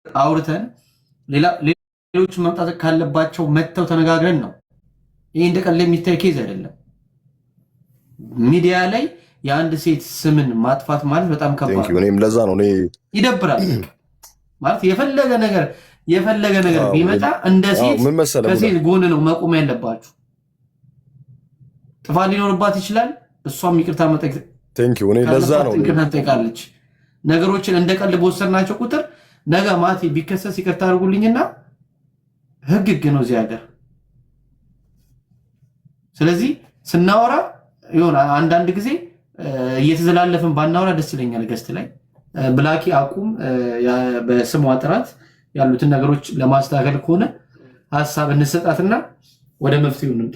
አውርተን ሌሎች መምጣት ካለባቸው መጥተው ተነጋግረን ነው። ይሄ እንደቀለ የሚታይ ኬዝ አይደለም። ሚዲያ ላይ የአንድ ሴት ስምን ማጥፋት ማለት በጣም ከባድ ነው። እኔም ለዛ ነው ይደብራል። ማለት የፈለገ ነገር ቢመጣ እንደ ሴት ከሴት ጎን ነው መቆም ያለባችሁ። ጥፋት ሊኖርባት ይችላል። እሷም ይቅርታ ትጠይቃለች። ነገሮችን እንደ ቀልድ በወሰድናቸው ቁጥር ነገ ማቲ ቢከሰስ ይቅርታ አድርጉልኝና ህግ ነው እዚህ ሀገር። ስለዚህ ስናወራ ይሆን አንዳንድ ጊዜ እየተዘላለፍን ባናወራ ደስ ይለኛል። ገስት ላይ ብላኪ አቁም፣ በስሟ ጥራት ያሉትን ነገሮች ለማስተካከል ከሆነ ሀሳብ እንሰጣትና ወደ መፍትሄው እንምጣ።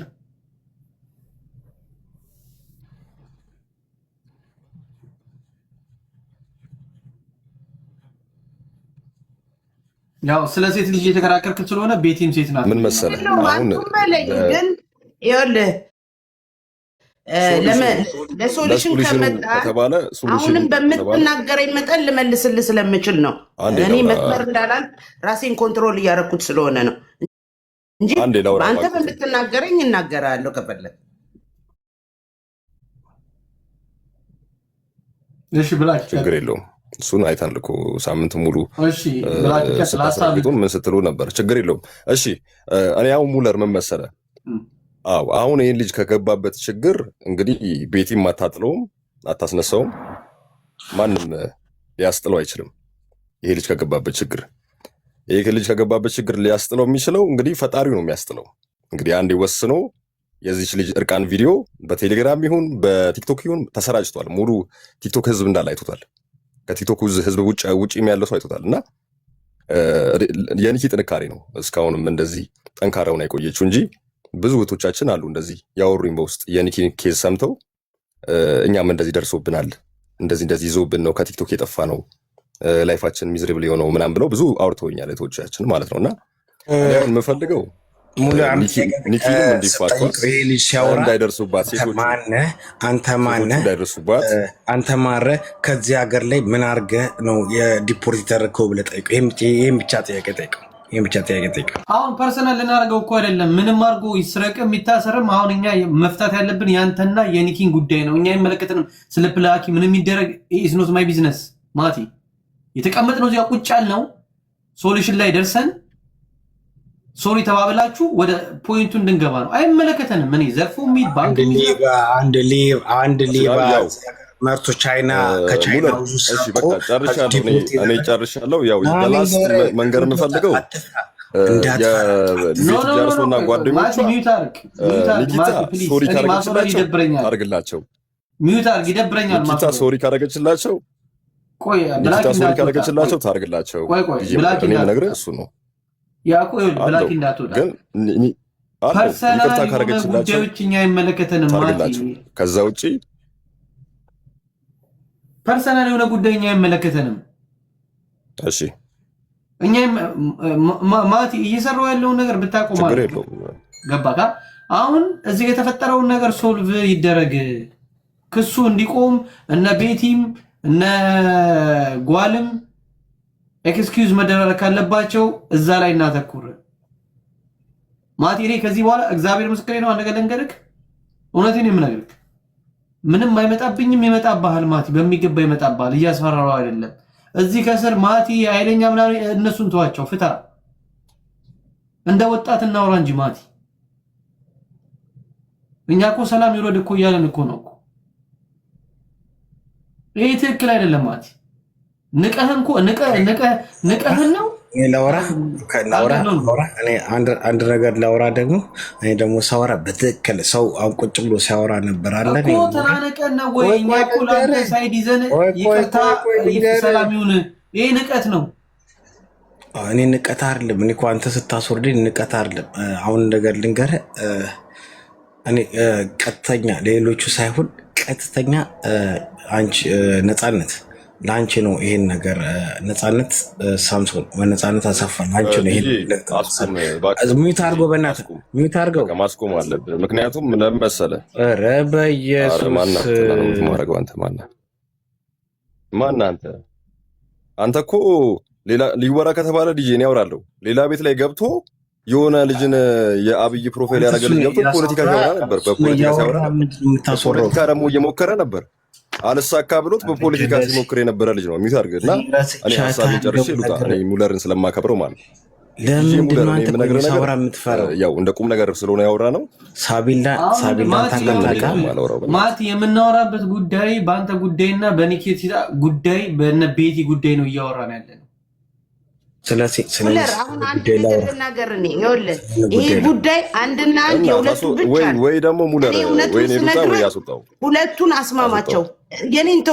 ያው ስለ ሴት ልጅ እየተከራከርክ ስለሆነ ቤቲም ሴት ናት። ምን መሰለህ አሁን ግን ይኸውልህ ለሶሉሽን ከመጣ አሁንም በምትናገረኝ መጠን ልመልስልህ ስለምችል ነው። እኔ መስመር እንዳላል ራሴን ኮንትሮል እያደረኩት ስለሆነ ነው እንጂ አንተ በምትናገረኝ እናገራለሁ ከፈለግ። እሺ ብላችሁ ችግር የለውም። እሱን አይተናል እኮ ሳምንት ሙሉ ስታስረግጡን ምን ስትሉ ነበር። ችግር የለውም። እሺ እኔ አሁን ሙለር ምን መሰለህ አሁን ይህን ልጅ ከገባበት ችግር እንግዲህ ቤቲም አታጥለውም አታስነሳውም፣ ማንም ሊያስጥለው አይችልም። ይሄ ልጅ ከገባበት ችግር ሊያስጥለው የሚችለው እንግዲህ ፈጣሪው ነው የሚያስጥለው። እንግዲህ አንዴ ወስኖ የዚች ልጅ እርቃን ቪዲዮ በቴሌግራም ይሁን በቲክቶክ ይሁን ተሰራጭቷል። ሙሉ ቲክቶክ ህዝብ እንዳለ አይቶታል። ከቲክቶክ ህዝብ ውጭ ያለው ሰው አይቶታል። እና የኒኪ ጥንካሬ ነው እስካሁንም እንደዚህ ጠንካራውን አይቆየችው እንጂ ብዙ እህቶቻችን አሉ እንደዚህ ያወሩኝ በውስጥ የኒኪን ኬዝ ሰምተው እኛም እንደዚህ ደርሶብናል፣ እንደዚህ ይዞብን ነው ከቲክቶክ የጠፋ ነው ላይፋችን ሚዝሬብል የሆነው ምናምን ብለው ብዙ አውርተውኛል እህቶቻችን ማለት ነው። እና የምፈልገው ኒኪንም እንዲፋቷት እንዳይደርሱባት ሴቶች አንተ ማነህ ከዚህ ሀገር ላይ ምን አድርገህ ነው የዲፖርት የተደረግከው ብለህ ጠይቀው። ይህም ብቻ ጥያቄ ጠይቀው። አሁን ፐርሰናል ልናደርገው እኮ አይደለም። ምንም አድርጎ ይስረቅም ይታሰርም አሁን እኛ መፍታት ያለብን ያንተና የኒኪን ጉዳይ ነው። እኛ አይመለከተንም። ስለ ፕላኪ ምንም የሚደረግ ኢዝ ኖት ማይ ቢዝነስ። ማቲ የተቀመጥነው እዚያ ቁጭ ያልነው ሶሉሽን ላይ ደርሰን ሶሪ ተባብላችሁ ወደ ፖይንቱ እንድንገባ ነው። አይመለከተንም። እኔ ዘርፎ የሚባል አንድ ሌባ መርቶ ቻይና ከቻይና ጨርሻለሁ። ያው በላስት መንገር የምፈልገው ጃርሶና ጓደኞቿ ኒኪታ ሶሪ ካረገችላቸው ታርግላቸው። እኔ የምነግርህ እሱ ነው። ይቅርታ ካረገችላቸው ታርግላቸው። ከዛ ውጭ ፐርሰናል የሆነ ጉዳይ እኛ አይመለከተንም። እሺ እኛ ማቲ እየሰራው ያለውን ነገር ብታቆም ማለት ነው። ገባካ? አሁን እዚህ የተፈጠረውን ነገር ሶልቭ ይደረግ፣ ክሱ እንዲቆም እነ ቤቲም እነ ጓልም ኤክስኪውዝ መደረግ ካለባቸው እዛ ላይ እናተኩር። ማቲ እኔ ከዚህ በኋላ እግዚአብሔር ምስክሬ ነው፣ አንድ ነገር ልንገርህ፣ እውነቴን የምነግርህ ምንም አይመጣብኝም። ይመጣብሃል ማቲ፣ በሚገባ ይመጣብሃል። እያስፈራራው አይደለም። እዚህ ከስር ማቲ ኃይለኛ ምናምን እነሱን ተዋቸው፣ ፍታ። እንደ ወጣት እናውራ እንጂ ማቲ። እኛ እኮ ሰላም ይወርድ እኮ እያለን እኮ ነው እኮ። ይሄ ትክክል አይደለም ማቲ። ንቀህን እኮ ንቀህን ነው ላውራ እኔ አንድ ነገር ላውራ። ደግሞ እኔ ደግሞ ሳወራ በትክክል ሰው ቁጭ ብሎ ሲያወራ ነበር አለ እኮ ተናነቀን ነው ወይ? እኛ እኮ ለአንተ ሳይድ ይዘን ይቅርታ ሰላም ይሁን። ይሄ ንቀት ነው። እኔ ንቀት አይደለም። እኔ እኮ አንተ ስታስወርደኝ ንቀት አይደለም። አሁን ነገር ልንገርህ፣ እኔ ቀጥተኛ ለሌሎቹ ሳይሆን ቀጥተኛ አንቺ ነፃነት ለአንቺ ነው ይሄን ነገር። ነፃነት ሳምሶን ነፃነት አሰፋ ለአንቺ ነው ይሄን ሚዩት አድርጎ፣ በእናትህ ሚዩት አድርገው። ማስቆም አለብህ። ምክንያቱም ለምን መሰለህ? ኧረ በኢየሱስ ማረገው አንተ ማነህ አንተ እኮ ሌላ ሊወራ ከተባለ ዲጄ እኔ ያወራለሁ። ሌላ ቤት ላይ ገብቶ የሆነ ልጅን የአብይ ፕሮፋይል ያደረገ ልጅ ገብቶ ፖለቲካ ሲያወራ ነበር። በፖለቲካ ሲያወራ ፖለቲካ ደግሞ እየሞከረ ነበር። አልሳካ ብሎት በፖለቲካ ሲሞክር የነበረ ልጅ ነው። ሚዩት አድርገህ እና እኔ ሀሳቤን ጨርሼ ልውጣ። እኔ ሙለርን ስለማከብረው ማለት ነው። ለምንድን ነው አንተ ቆይ ሳወራ የምትፈራው? ያው እንደ ቁም ነገር ስለሆነ ያወራ ነው። ሳቢላ ማቲ የምናወራበት ጉዳይ በአንተ ጉዳይና በኒኬት ጉዳይ በነ ቤቲ ጉዳይ ነው እያወራን ያለ ነው። አሁን አንድ ነገር እኔ ይኸውልህ፣ ይሄ ጉዳይ አንድና አንድ የሁለቱ ብቻ ነው። ወይ ደግሞ ሙለር ወይ ኔሩታ ወይ ያስወጣው፣ ሁለቱን አስማማቸው። የኔንቶ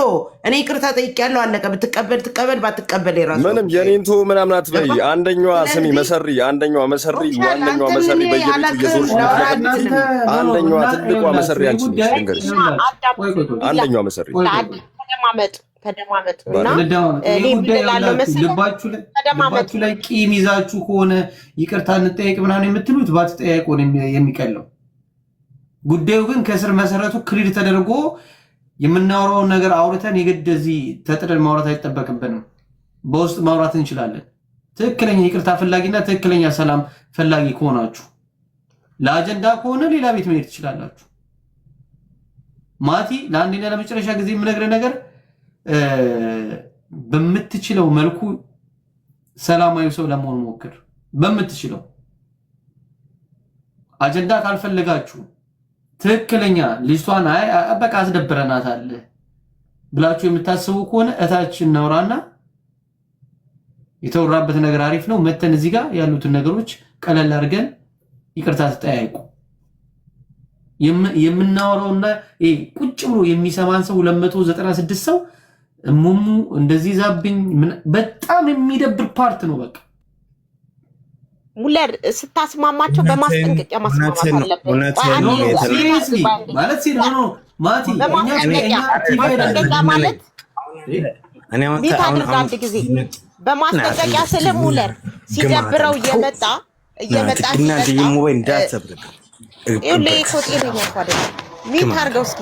እኔ ይቅርታ ጠይቄያለሁ፣ አለቀ። ብትቀበል ትቀበል፣ ባትቀበል የራሱ ምንም የኔንቶ ምናምን አትበይ። አንደኛዋ ስሚ መሰሪ፣ አንደኛዋ መሰሪ፣ ዋነኛዋ መሰሪ በየቤቱ እየዞርሽ አንደኛዋ ትልቋ መሰሪ አንቺ ነሽ። ልንገርሽ፣ አንደኛዋ መሰሪ ተደማመጡና ልባችሁ ላይ ቂም ይዛችሁ ከሆነ ይቅርታ እንጠያየቅ ምናምን የምትሉት ባትጠያየቁ የሚቀለው። ጉዳዩ ግን ከስር መሰረቱ ክሊር ተደርጎ የምናወራውን ነገር አውርተን የግድ እዚህ ተጥደን ማውራት አይጠበቅብንም። በውስጥ ማውራት እንችላለን። ትክክለኛ ይቅርታ ፈላጊና ትክክለኛ ሰላም ፈላጊ ከሆናችሁ፣ ለአጀንዳ ከሆነ ሌላ ቤት መሄድ ትችላላችሁ። ማቲ ለአንዴና ለመጨረሻ ጊዜ የምነግርህ ነገር በምትችለው መልኩ ሰላማዊ ሰው ለመሆን ሞክር። በምትችለው አጀንዳ ካልፈለጋችሁ ትክክለኛ ልጅቷን በቃ አስደብረናታል ብላችሁ የምታስቡ ከሆነ እታች እናውራና የተወራበት ነገር አሪፍ ነው፣ መተን እዚህ ጋር ያሉትን ነገሮች ቀለል አድርገን ይቅርታ ተጠያይቁ። የምናወራውና ቁጭ ብሎ የሚሰማን ሰው 296 ሰው እሙሙ እንደዚህ ዛብኝ በጣም የሚደብር ፓርት ነው። በቃ ሙለር ስታስማማቸው በማስጠንቀቂያ ማስማማት አለበት ማለት ነው። ማቲ በማስጠንቀቂያ ማለት ቤት አድርጋ አንድ ጊዜ በማስጠንቀቂያ ስለ ሙለር ሲደብረው እየመጣ ሚት አድርገው እስኪ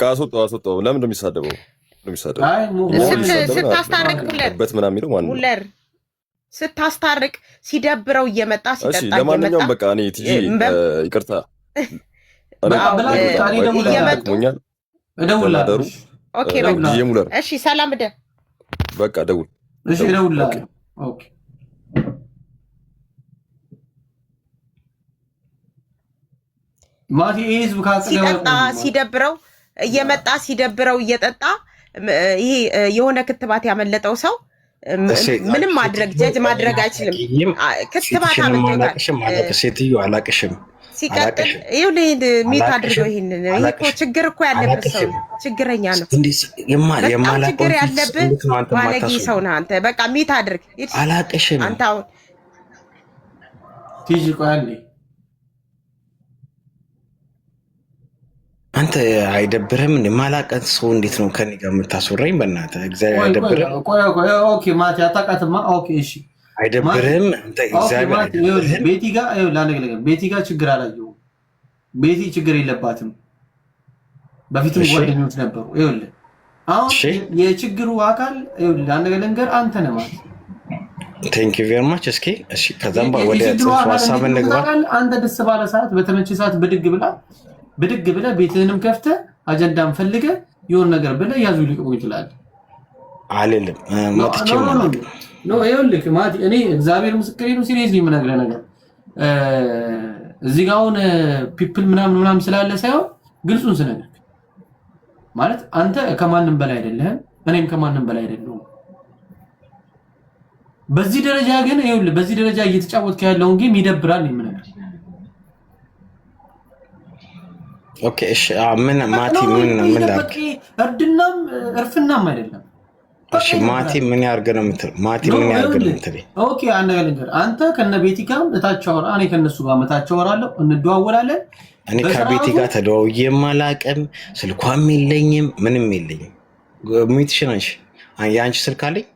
አስወጣው። ለምን እንደሚሳደበው ስታስታርቅ ሙለር ስታስታርቅ ሲደብረው እየመጣ ሲጠጣ ለማንኛውም በቃ እኔ ትጂ ይቅርታ እደውላለሁ። ኦኬ እሺ፣ ሰላም ደ በቃ ደውል። እሺ እደውላለሁ። ኦኬ ማቲ ህዝብ ሲጠጣ ሲደብረው እየመጣ ሲደብረው እየጠጣ ይሄ የሆነ ክትባት ያመለጠው ሰው ምንም ማድረግ ጀጅ ማድረግ አይችልም። ክትባት አመለጠው ሴትዮ አላቅሽም። ሲቀጥል ይኸውልህ ሚት አድርገው ይሄንን ይሄ እኮ ችግር እኮ ያለበት ሰው ችግረኛ ነው። በጣም ችግር ያለብህ ባለጌ ሰው ነህ አንተ። በቃ ሚት አድርግ። አላቅሽም አንተ አሁን ቲጂ ቆይ አንተ አይደብርህም? ማላቀን ሰው እንዴት ነው ከኔ ጋር የምታስወራኝ? በእናትህ እግዚአብሔር አይደብርህም? ኦኬ ማቲ አታውቃትማ። ኦኬ እሺ አይደብርህም? አንተ እግዚአብሔር ቤቲ ጋር ችግር አላየሁም። ቤቲ ችግር የለባትም። በፊትም ጓደኞች ነበሩ። ይኸውልህ አሁን የችግሩ አካል ይኸውልህ አንድ ነገር ልንገር፣ አንተ ነህ ማለት ቴንክ ዩ ቬሪ ማች። እስኪ እሺ ከዛም ወደ ሀሳብ እንግባ። አንተ ደስ ባለ ሰዓት በተመቸ ሰዓት ብድግ ብለህ ቤትህንም ከፍተህ አጀንዳም ፈልገህ የሆነ ነገር ብለህ ያዙ ሊቆም ይችላል አልልም። መጥቼ ማለት ነው ይኸውልህ ማቲ፣ እኔ እግዚአብሔር ምስክሬ ነው። ሲሪየስሊ የምነግርህ ነገር እዚህ ጋር አሁን ፒፕል ምናምን ስላለ ሳይሆን ግልጹን ስነግርህ ማለት አንተ ከማንም በላይ አይደለህም፣ እኔም ከማንም በላይ አይደለሁም። በዚህ ደረጃ ግን ይኸውልህ በዚህ ደረጃ እየተጫወትክ ያለውን ጌም ይደብራል ነው የምነግርህ። ኦኬ እሺ ምን ማቲ ምን ላድርግ? እርድናም እርፍናም አይደለም። እሺ ማቲ ምን ያርገ ነው የምትለው? ማቲ ምን ያርገ ነው የምትለው? ኦኬ አንድ ነገር አንተ ከነቤቲ ጋር እታች አወራ፣ እኔ ከነሱ ጋር መታች አወራለሁ፣ እንደዋወላለን። እኔ ከቤቲ ጋር ተደዋውዬም አላውቅም፣ ስልኳም የለኝም፣ ምንም የለኝም። ሚትሽናሽ የአንቺ ስልክ አለኝ?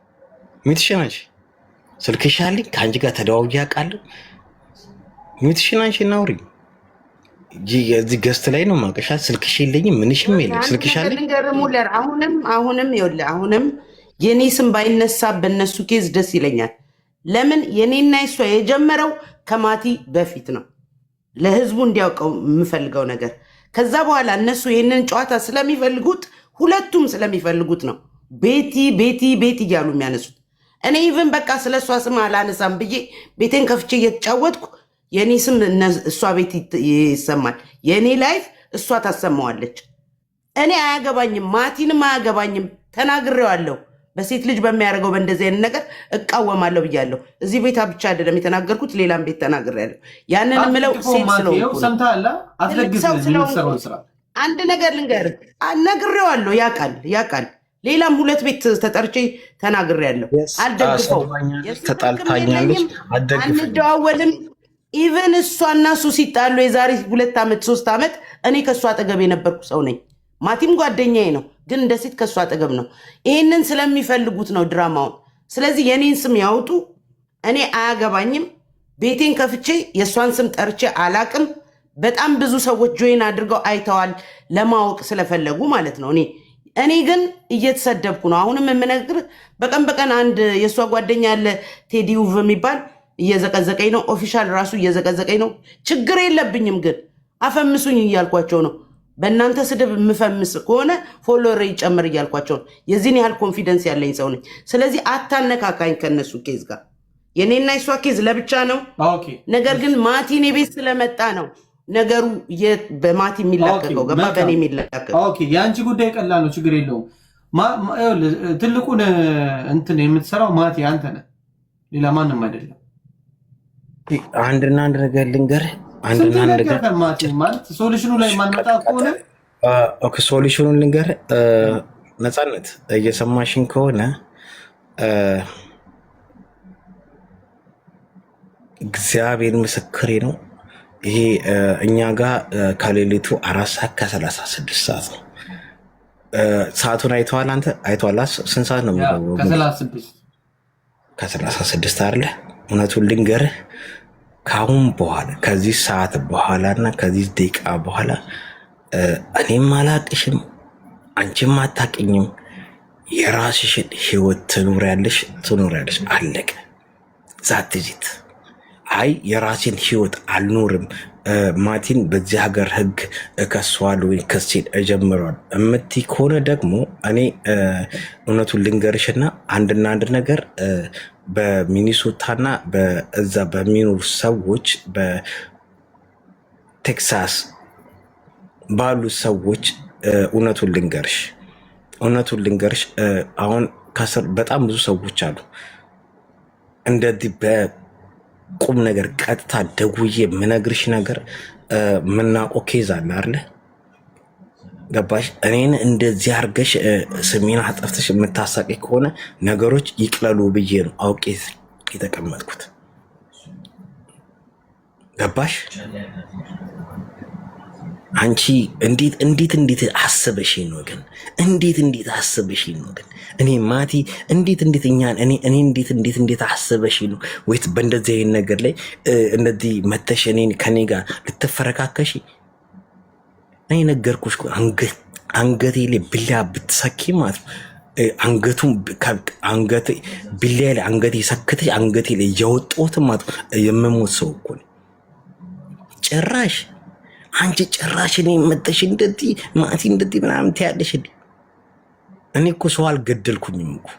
ሚትሽናሽ ስልክሽ አለኝ? ከአንቺ ጋር ተደዋውዬ አውቃለሁ? ሚትሽናሽ ናውሪ እዚህ ገስት ላይ ነው ማቀሻ። ስልክሽ የለኝም፣ ምንሽም የለም። ስልክሽ አለኝ? ሙለር አሁንም ይኸውልህ አሁንም የኔ ስም ባይነሳ በእነሱ ኬዝ ደስ ይለኛል። ለምን የኔና እሷ የጀመረው ከማቲ በፊት ነው። ለህዝቡ እንዲያውቀው የምፈልገው ነገር ከዛ በኋላ እነሱ ይህንን ጨዋታ ስለሚፈልጉት ሁለቱም ስለሚፈልጉት ነው ቤቲ ቤቲ ቤቲ እያሉ የሚያነሱት። እኔ ኢቭን በቃ ስለ እሷ ስም አላነሳም ብዬ ቤቴን ከፍቼ እየተጫወትኩ የኔ ስም እሷ ቤት ይሰማል። የኔ ላይፍ እሷ ታሰማዋለች። እኔ አያገባኝም፣ ማቲንም አያገባኝም። ተናግሬዋለሁ። በሴት ልጅ በሚያደርገው በእንደዚህ አይነት ነገር እቃወማለሁ ብያለሁ። እዚህ ቤታ ብቻ አይደለም የተናገርኩት፣ ሌላም ቤት ተናግሬያለሁ። ያንን የምለው ሴት ስለሆንኩ አንድ ነገር ልንገርህ፣ ነግሬዋለሁ። ያውቃል። ሌላም 2 ቤት ተጠርቼ ተናግሬያለሁ። አልደግፈውም፣ ተጣልታኛለች፣ አንደዋወልም። ኢቨን እሷና እሱ ሲጣሉ የዛሬ 2 ዓመት 3 ዓመት እኔ ከእሷ አጠገብ የነበርኩ ሰው ነኝ። ማቲም ጓደኛዬ ነው፣ ግን እንደ ሴት ከእሷ አጠገብ ነው። ይህንን ስለሚፈልጉት ነው ድራማውን። ስለዚህ የኔን ስም ያውጡ፣ እኔ አያገባኝም። ቤቴን ከፍቼ የእሷን ስም ጠርቼ አላቅም። በጣም ብዙ ሰዎች ጆይን አድርገው አይተዋል፣ ለማወቅ ስለፈለጉ ማለት ነው። እኔ ግን እየተሰደብኩ ነው። አሁንም የምነግር በቀን አንድ የእሷ ጓደኛ ያለ ቴዲ ውቭ የሚባል እየዘቀዘቀኝ ነው። ኦፊሻል ራሱ እየዘቀዘቀኝ ነው። ችግር የለብኝም፣ ግን አፈምሱኝ እያልኳቸው ነው። በእናንተ ስድብ የምፈምስ ከሆነ ፎሎወር ይጨምር እያልኳቸው ነው። የዚህን ያህል ኮንፊደንስ ያለኝ ሰው ነኝ። ስለዚህ አታነካካኝ ከነሱ ኬዝ ጋር። የኔና የሷ ኬዝ ለብቻ ነው። ነገር ግን ማቲኔ ቤት ስለመጣ ነው ነገሩ በማቲ የሚላቀቀው። ገባ? በእኔ የሚላቀቀው የአንቺ ጉዳይ ቀላል ነው፣ ችግር የለውም። ትልቁን እንትን የምትሰራው ማቲ አንተ ነህ፣ ሌላ ማንም አይደለም። አንድና አንድ ነገር ልንገርህ፣ አንድና አንድ ነገር ማለት ሶሉሽኑ ላይ ማንመጣ ከሆነ ሶሉሽኑን ልንገርህ። ነፃነት እየሰማሽን ከሆነ እግዚአብሔር ምስክሬ ነው። ይሄ እኛ ጋር ከሌሊቱ 4:36 ሰዓት ነው። ሰዓቱን አይተዋል? አንተ አይተዋል? ስንት ሰዓት ነው የሚገባው? ከ36 አይደለ? እውነቱን ልንገርህ ከአሁን በኋላ ከዚህ ሰዓት በኋላ እና ከዚህ ደቂቃ በኋላ እኔም አላቅሽም፣ አንቺም አታቅኝም። የራስሽን ህይወት ትኖሪያለሽ። አለቀ። ዛትዚት አይ የራሴን ህይወት አልኖርም፣ ማቲን በዚህ ሀገር ህግ እከሰዋለሁ ወይ ከሴት እጀምረዋል እምትይ ከሆነ ደግሞ እኔ እውነቱን ልንገርሽና አንድና አንድ ነገር በሚኒሶታና በዛ በሚኖሩ ሰዎች በቴክሳስ ባሉ ሰዎች እውነቱን ልንገርሽ አሁን ከስር በጣም ብዙ ሰዎች አሉ እንደዚህ በቁም ነገር ቀጥታ ደውዬ የምነግርሽ ነገር ምናውቀው ኬዝ አለ አይደለ? ገባሽ? እኔን እንደዚህ አድርገሽ ስሜን አጠፍተሽ የምታሳቂ ከሆነ ነገሮች ይቅለሉ ብዬ ነው አውቄ የተቀመጥኩት። ገባሽ? አንቺ እንዴት አስበሽ ነው ግን? እንዴት አስበሽ ነው ግን? እኔ ማቲ እንዴት እኛን እኔ እንዴት አስበሽ ነው? ወይስ በእንደዚህ አይነት ነገር ላይ እንደዚህ መተሽ ከኔ ጋር ልትፈረካከሽ? እኔ ነገርኩሽ አንገቴ ላይ ብላ ብትሰኪ ማለት ነው አንገቴ ብላ ላይ አንገቴ ሰክተሽ አንገቴ ላይ እያወጣሁት ማለት ነው የምሞት ሰው እኮ ነው። ጭራሽ አንቺ እኔ መተሽ እንደዚህ ማቲ እንደዚህ ምናምን ትያለሽ እንዴ? እኔ እኮ ሰው አልገደልኩኝም እኮ።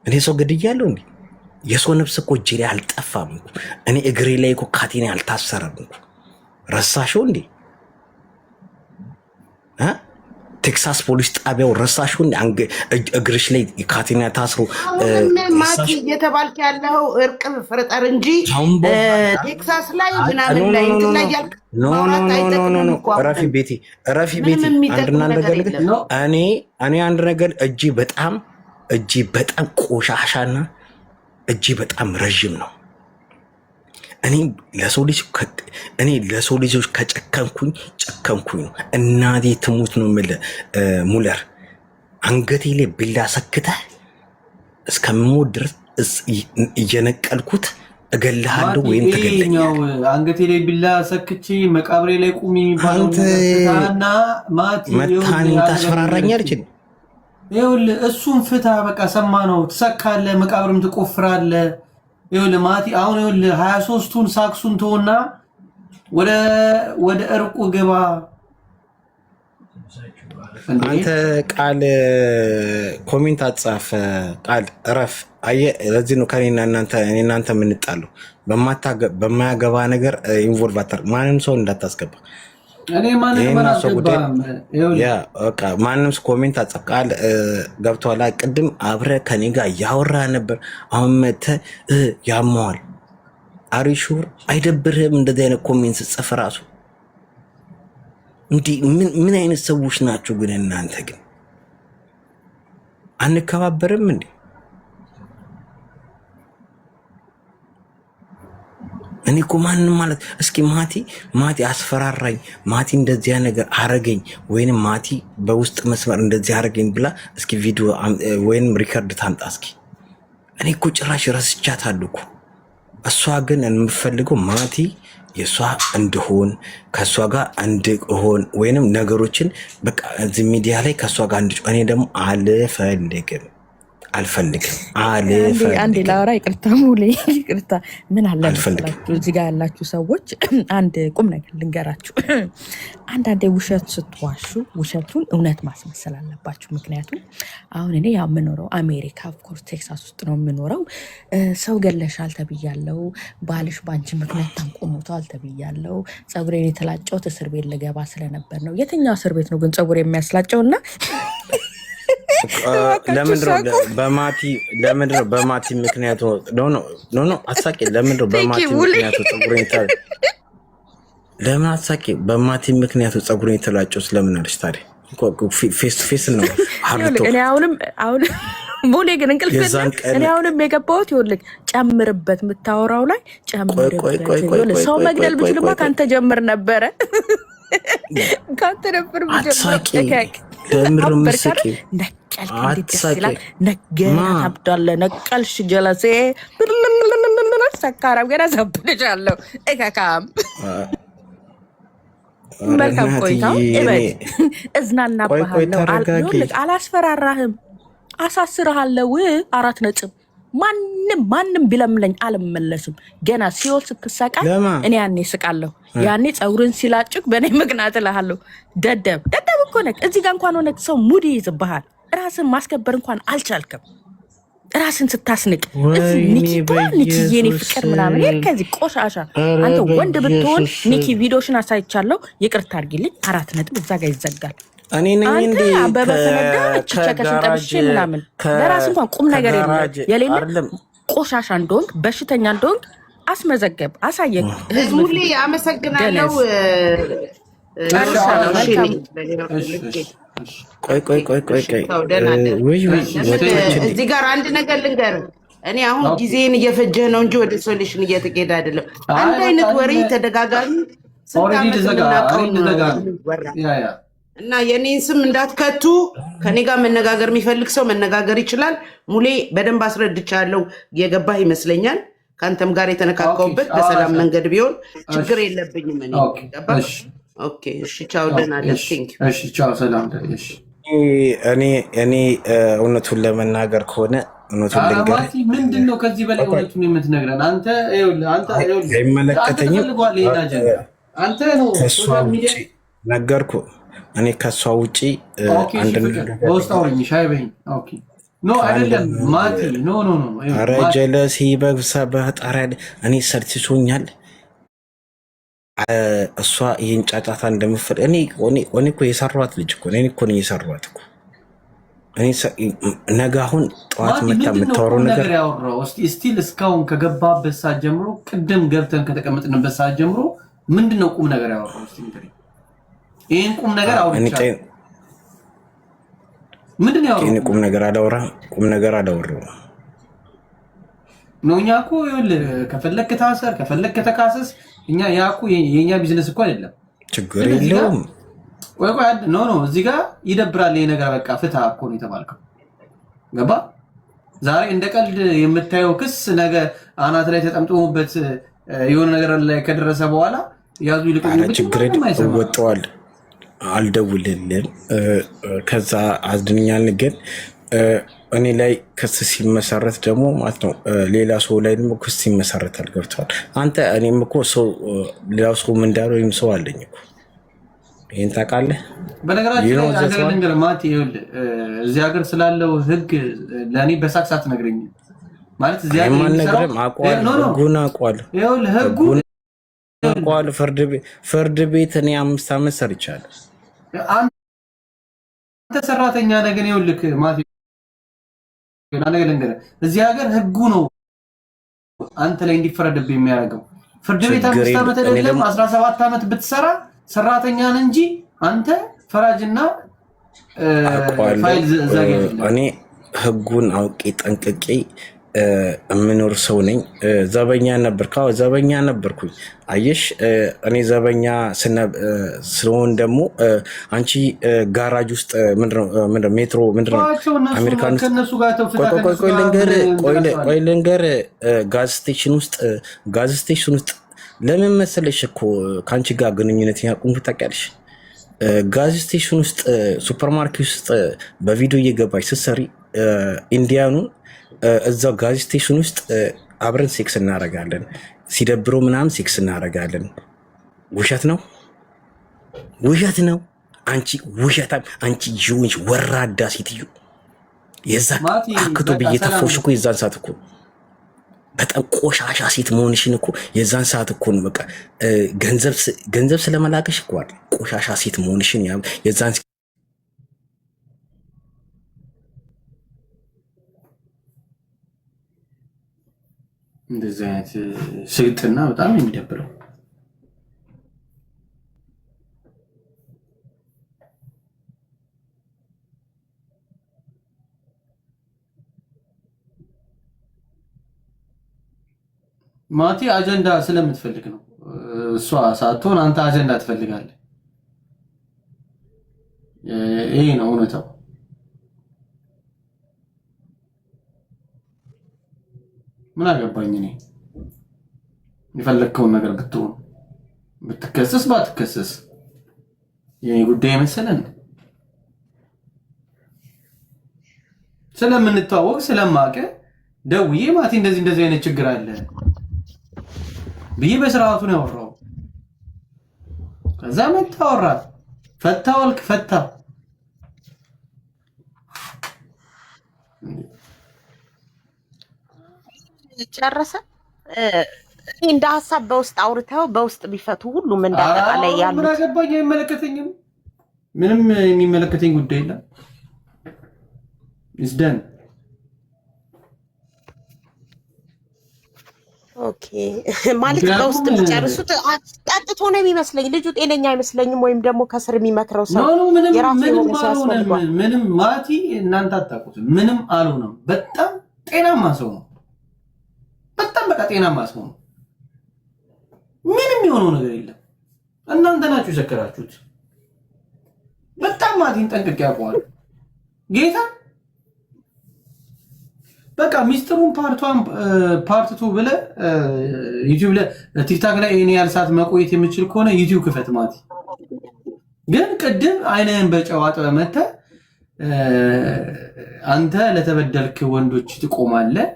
እኔ ሰው ገድያለሁ እንዴ? የሰው ነፍስ እኮ እጄ ላይ አልጠፋም እኮ። እኔ እግሬ ላይ እኮ ካቴና አልታሰረም እኮ። ረሳሽው እንዴ? ቴክሳስ ፖሊስ ጣቢያው ረሳሽው እንዴ? እግርሽ ላይ ካቴና ታስሮ ማቲ እየተባልክ ያለው እርቅ ፍርጠር እንጂ ቴክሳስ ላይ ምናምን ላይ እንትን ላይ ያልክ ረፊ ቤቴ አንድና ነገር እኔ አንድ ነገር እጅ በጣም ቆሻሻና እጅ በጣም ረዥም ነው። እኔ ለሰው ልጆች ከጨከንኩኝ ነው። እናቴ ትሙት ነው የምልህ ሙለር። አንገቴ ላይ ቢላ ሰክተህ እስከምሞት ድረስ እየነቀልኩት እገልሃለሁ ወይም ትገለኛለህ። አንገቴ ላይ ቢላ ሰክቼ መቃብሬ ላይ ቁሚ መታኔ ታስፈራራኛለች። ይኸውልህ እሱን ፍታ በቃ ሰማነው። ትሰካለህ፣ መቃብርም ትቆፍራለህ። ይኸውልህ ማቲ አሁን ይኸውልህ 23ቱን ሳክሱን ተውና ወደ እርቁ ግባ። አንተ ቃል ኮሜንት አጻፍ ቃል እረፍ። አየህ ለዚህ ነው ከኔና እናንተ የምንጣለው። በማያገባ ነገር ኢንቮልቭ አታርግ። ማንም ሰው እንዳታስገባ። ማንም ኮሜንት አጻፍ። ቃል ገብቶሃል? ቅድም አብረህ ከኔ ጋር እያወራ ነበር። አሁን መተህ ያመዋል። አሪሹር አይደብርህም? እንደዚህ አይነት ኮሜንት ጽፍ ራሱ እንዲህ ምን አይነት ሰዎች ናቸው ግን እናንተ? ግን አንከባበርም እንዴ? እኔ እኮ ማንም ማለት እስኪ ማቲ አስፈራራኝ፣ ማቲ እንደዚያ ነገር አረገኝ፣ ወይንም ማቲ በውስጥ መስመር እንደዚህ አረገኝ ብላ እስኪ ቪዲዮ ወይንም ሪከርድ ታምጣ እስኪ። እኔ እኮ ጭራሽ ረስቻታለሁ እኮ። እሷ ግን የምፈልገው ማቲ የእሷ እንድሆን ከእሷ ጋር እንድሆን ወይንም ነገሮችን በቃ እዚህ ሚዲያ ላይ ከእሷ ጋር እኔ ደግሞ አልፈልግም። አንዴ ላውራ። ይቅርታ ሙሌ፣ ይቅርታ። ምን አለ መሰላችሁ እዚህ ጋር ያላችሁ ሰዎች አንድ ቁም ነገር ልንገራችሁ። አንዳንዴ ውሸት ስትዋሹ ውሸቱን እውነት ማስመሰል አለባችሁ። ምክንያቱም አሁን እኔ ያው የምኖረው አሜሪካ ኦፍኮርስ ቴክሳስ ውስጥ ነው የምኖረው። ሰው ገለሻል ተብያለው፣ ባልሽ በአንቺ ምክንያት ታንቆሞቷል ተብያለው። ፀጉሬን የተላጨሁት እስር ቤት ልገባ ስለነበር ነው። የትኛው እስር ቤት ነው ግን ፀጉር የሚያስላጨው? እና ለምንድነው በማቲ ምክንያቱ አሳቂ? ለምንድነው በማቲ ምክንያቱ ፀጉሬን የተላጨው? ስለምን አለች ታዲያ? ፌስ ቱ ፌስ ነው። እኔ አሁንም ሙሌ ግን እንቅልፍ እኔ አሁንም የገባሁት ይኸውልህ፣ ጨምርበት፣ የምታወራው ላይ ጨምርበት። ሰው መግደል ብችልማ ካንተ ጀምር ነበረ። ካንተ ነበር ነቀልሽ ጀለሴ ሰካራም ገና ዘብልሻለሁ። እከካም መልካም ቆይታ። እዝናናብሃለሁ። አላስፈራራህም፣ አሳስርሃለሁ። 4 ነጥብ። ማንም ቢለምለኝ አልመለስም። ገና ሲኦል ስትሰቃይ እኔ ያኔ ስቃለሁ። ያኔ ፀጉርን ሲላጭቅ በእኔ ምክንያት እልሃለሁ። ደደብ እኮ ነህ። እዚህ ጋር እንኳን ሆነ ሰው ሙድ ይይዝብሃል። ራስን ማስከበር እንኳን አልቻልክም። ራስን ስታስንቅ ኒኪ የኔ ፍቅር ምናምን ከዚህ ቆሻሻ። አንተ ወንድ ብትሆን ኒኪ ቪዲዮሽን አሳይቻለሁ፣ ይቅርታ አድርጊልኝ። 4 ነጥብ እዛ ጋር ይዘጋል። እኔ ነኝ እንዴ ከሽንጠብሽ ምናምን ለራስ እንኳን ቁም ነገር የሌለ ቆሻሻ እንደሆንክ በሽተኛ እንደሆንክ አስመዘገብ፣ አሳየቅ። ሁሌ አመሰግናለሁ። ቆይ እዚህ ጋር አንድ ነገር ልንገርህ። እኔ አሁን ጊዜን እየፈጀህ ነው እንጂ ወደ ሶሉሽን እየተኬደ አይደለም። አንድ አይነት ወሬ ተደጋጋሚ እና የኔን ስም እንዳትከቱ። ከኔ ጋር መነጋገር የሚፈልግ ሰው መነጋገር ይችላል። ሙሌ በደንብ አስረድቻለሁ። የገባህ ይመስለኛል። ከአንተም ጋር የተነካካውበት በሰላም መንገድ ቢሆን ችግር የለብኝም። እኔ ገባህ? ኦኬ እሺ፣ ቻው፣ ደህና ደር። እሺ፣ ቻው፣ ሰላም ደር። እሺ፣ እኔ እውነቱን ለመናገር ከሆነ እውነቱን ልንገር፣ ምንድን ነው ከዚህ በላይ እውነቱን የምትነግረን? አንተ አይመለከተኝም። አንተ ነው ከእሷ ውጭ ነገርኩ። እኔ ከእሷ ውጭ አንድ ነገር በውስጥ አውሪኝ። ሻይ በይኝ። ኦኬ ኖ አይደለም ማቲ፣ ኖ ኖ ኖ። ኧረ ጀለሲ በጣሪያ እኔ ሰልችቶኛል። እሷ ይህን ጫጫታ እንደምፈል እኔ እኮ የሰሯት ልጅ እኮ እኔ እኮ ነኝ የሰሯት እኮ። ነገ አሁን ጠዋት መታ የምታወራው ነገር ያወራው ስቲል እስካሁን ከገባበት ሰዓት ጀምሮ ቅድም ገብተን ከተቀመጥንበት ሰዓት ጀምሮ ምንድነው ቁም ነገር ያወራው? እስቲ ንገረኝ። ይሄን ቁም ነገር አውርቻለሁ። ምንድነው ያወራው? ይሄን ቁም ነገር አላወራም። ቁም ነገር አላወራው ነው። እኛ እኮ ይኸውልህ ከፈለክ ታሰር ከፈለክ ተካሰስ። እኛ ያኩ የኛ ቢዝነስ እኮ አይደለም። ችግር የለውም። ወይ ኖ እዚህ ጋር ይደብራል ይሄ ነገር። በቃ ፍትሃ እኮ ነው የተባልከው። ገባ? ዛሬ እንደ ቀልድ የምታየው ክስ ነገ አናት ላይ ተጠምጥሞበት የሆነ ነገር ላይ ከደረሰ በኋላ ያዙ ይልቁኝ ብቻ ችግር ወጣዋል። አልደውልልም ከዛ አዝድኛል። ግን እኔ ላይ ክስ ሲመሰረት ደግሞ ማለት ነው ሌላ ሰው ላይ ደግሞ ክስ ሲመሰረታል። ገብቷል አንተ? እኔም እኮ ሰው ሌላው ሰው ምን እንዳለው ወይም ሰው አለኝ እኮ ይሄን ታውቃለህ። በነገራችን ላይ አንተ ነገር ማቲ ይኸውልህ እዚህ ሀገር ስላለው ህግ ለኔ በሳክሳት ነግረኝ ማለት እዚህ ሀገር ማንነግርም ህጉን አውቀዋለሁ። ይኸውልህ ህጉን አውቀዋለሁ። ፍርድ ቤት እኔ 5 ዓመት ሰርቻለሁ። አንተ ሰራተኛ ነገር ይኸውልህ ማቲ ነገር ልንገርህ እዚህ ሀገር ህጉ ነው አንተ ላይ እንዲፈረድብህ የሚያደርገው። ፍርድ ቤት 5 ዓመት አይደለም 17 ዓመት ብትሰራ ሰራተኛን እንጂ አንተ ፈራጅና ፋይል ዘጋጅ። እኔ ህጉን አውቄ ጠንቅቄ የምኖር ሰው ነኝ። ዘበኛ ነበርኩ። ዘበኛ ነበርኩኝ። አየሽ እኔ ዘበኛ ስለሆን ደግሞ አንቺ ጋራጅ ውስጥ ምንድነው ሜትሮ ምንድነው አሜሪካን ቆይ ልንገር ጋዝ ስቴሽን ውስጥ ለምን መሰለሽ እኮ ከአንቺ ጋር ግንኙነት ያቁምኩት ታውቂያለሽ? ጋዝ ስቴሽን ውስጥ ሱፐርማርኬት ውስጥ በቪዲዮ እየገባች ስትሰሪ ኢንዲያኑን እዛው ጋዝ ስቴሽን ውስጥ አብረን ሴክስ እናደርጋለን። ሲደብረው ምናምን ሴክስ እናደርጋለን። ውሸት ነው? ውሸት ነው። አንቺ ውሸታም፣ አንቺ ጅውንሽ ወራዳ ሴትዮ። የዛን አክቶ ብዬ ተፎሽ እኮ የዛን ሰዓት እኮ በጣም ቆሻሻ ሴት መሆንሽን እኮ የዛን ሰዓት እኮ ነው። በቃ ገንዘብ ስለመላከሽ እኮ አይደል ቆሻሻ ሴት መሆንሽን የዛን እንደዚህ አይነት ስልጥና በጣም የሚደብረው። ማቲ አጀንዳ ስለምትፈልግ ነው። እሷ ሳትሆን አንተ አጀንዳ ትፈልጋለህ። ይሄ ነው እውነታው። ምን አገባኝ እኔ የፈለግከውን ነገር ብትሆን ብትከሰስ ባትከሰስ የኔ ጉዳይ መሰለን። ስለምንተዋወቅ ስለማቀ ደውዬ ማቲ እንደዚህ አይነት ችግር አለ ብዬ በስርዓቱ ነው ያወራው። ከዛ መታወራ ፈታዋልክ ፈታ ጨረሰ። እንደ ሀሳብ በውስጥ አውርተው በውስጥ ቢፈቱ ሁሉም እንዳጠቃላይ ያሉት ምን አገባኝ? አይመለከተኝም። ምንም የሚመለከተኝ ጉዳይ የለም። ይስደን ኦኬ ማለት በውስጥ የሚጨርሱት ጠጥቶ ነው የሚመስለኝ። ልጁ ጤነኛ አይመስለኝም። ወይም ደግሞ ከስር የሚመክረው ሰው ምንም ማቲ እናንተ አታውቁትም። ምንም አልሆነም። በጣም ጤናማ ሰው ነው። በጣም በቃ ጤናማ ሰው ነው። ምንም የሆነው ነገር የለም። እናንተ ናችሁ የሰከራችሁት። በጣም ማቲን ጠንቅቄ ያውቀዋል ጌታ። በቃ ሚስጥሩን ፓርት 2 ብለህ ዩቲዩብ ላይ ቲክታክ ላይ እኔ ያህል ሰዓት መቆየት የምችል ከሆነ ዩቲዩብ ክፈት ማቲ። ግን ቅድም አይንህን በጨው አጥበህ መተህ አንተ ለተበደልክ ወንዶች ትቆማለህ፣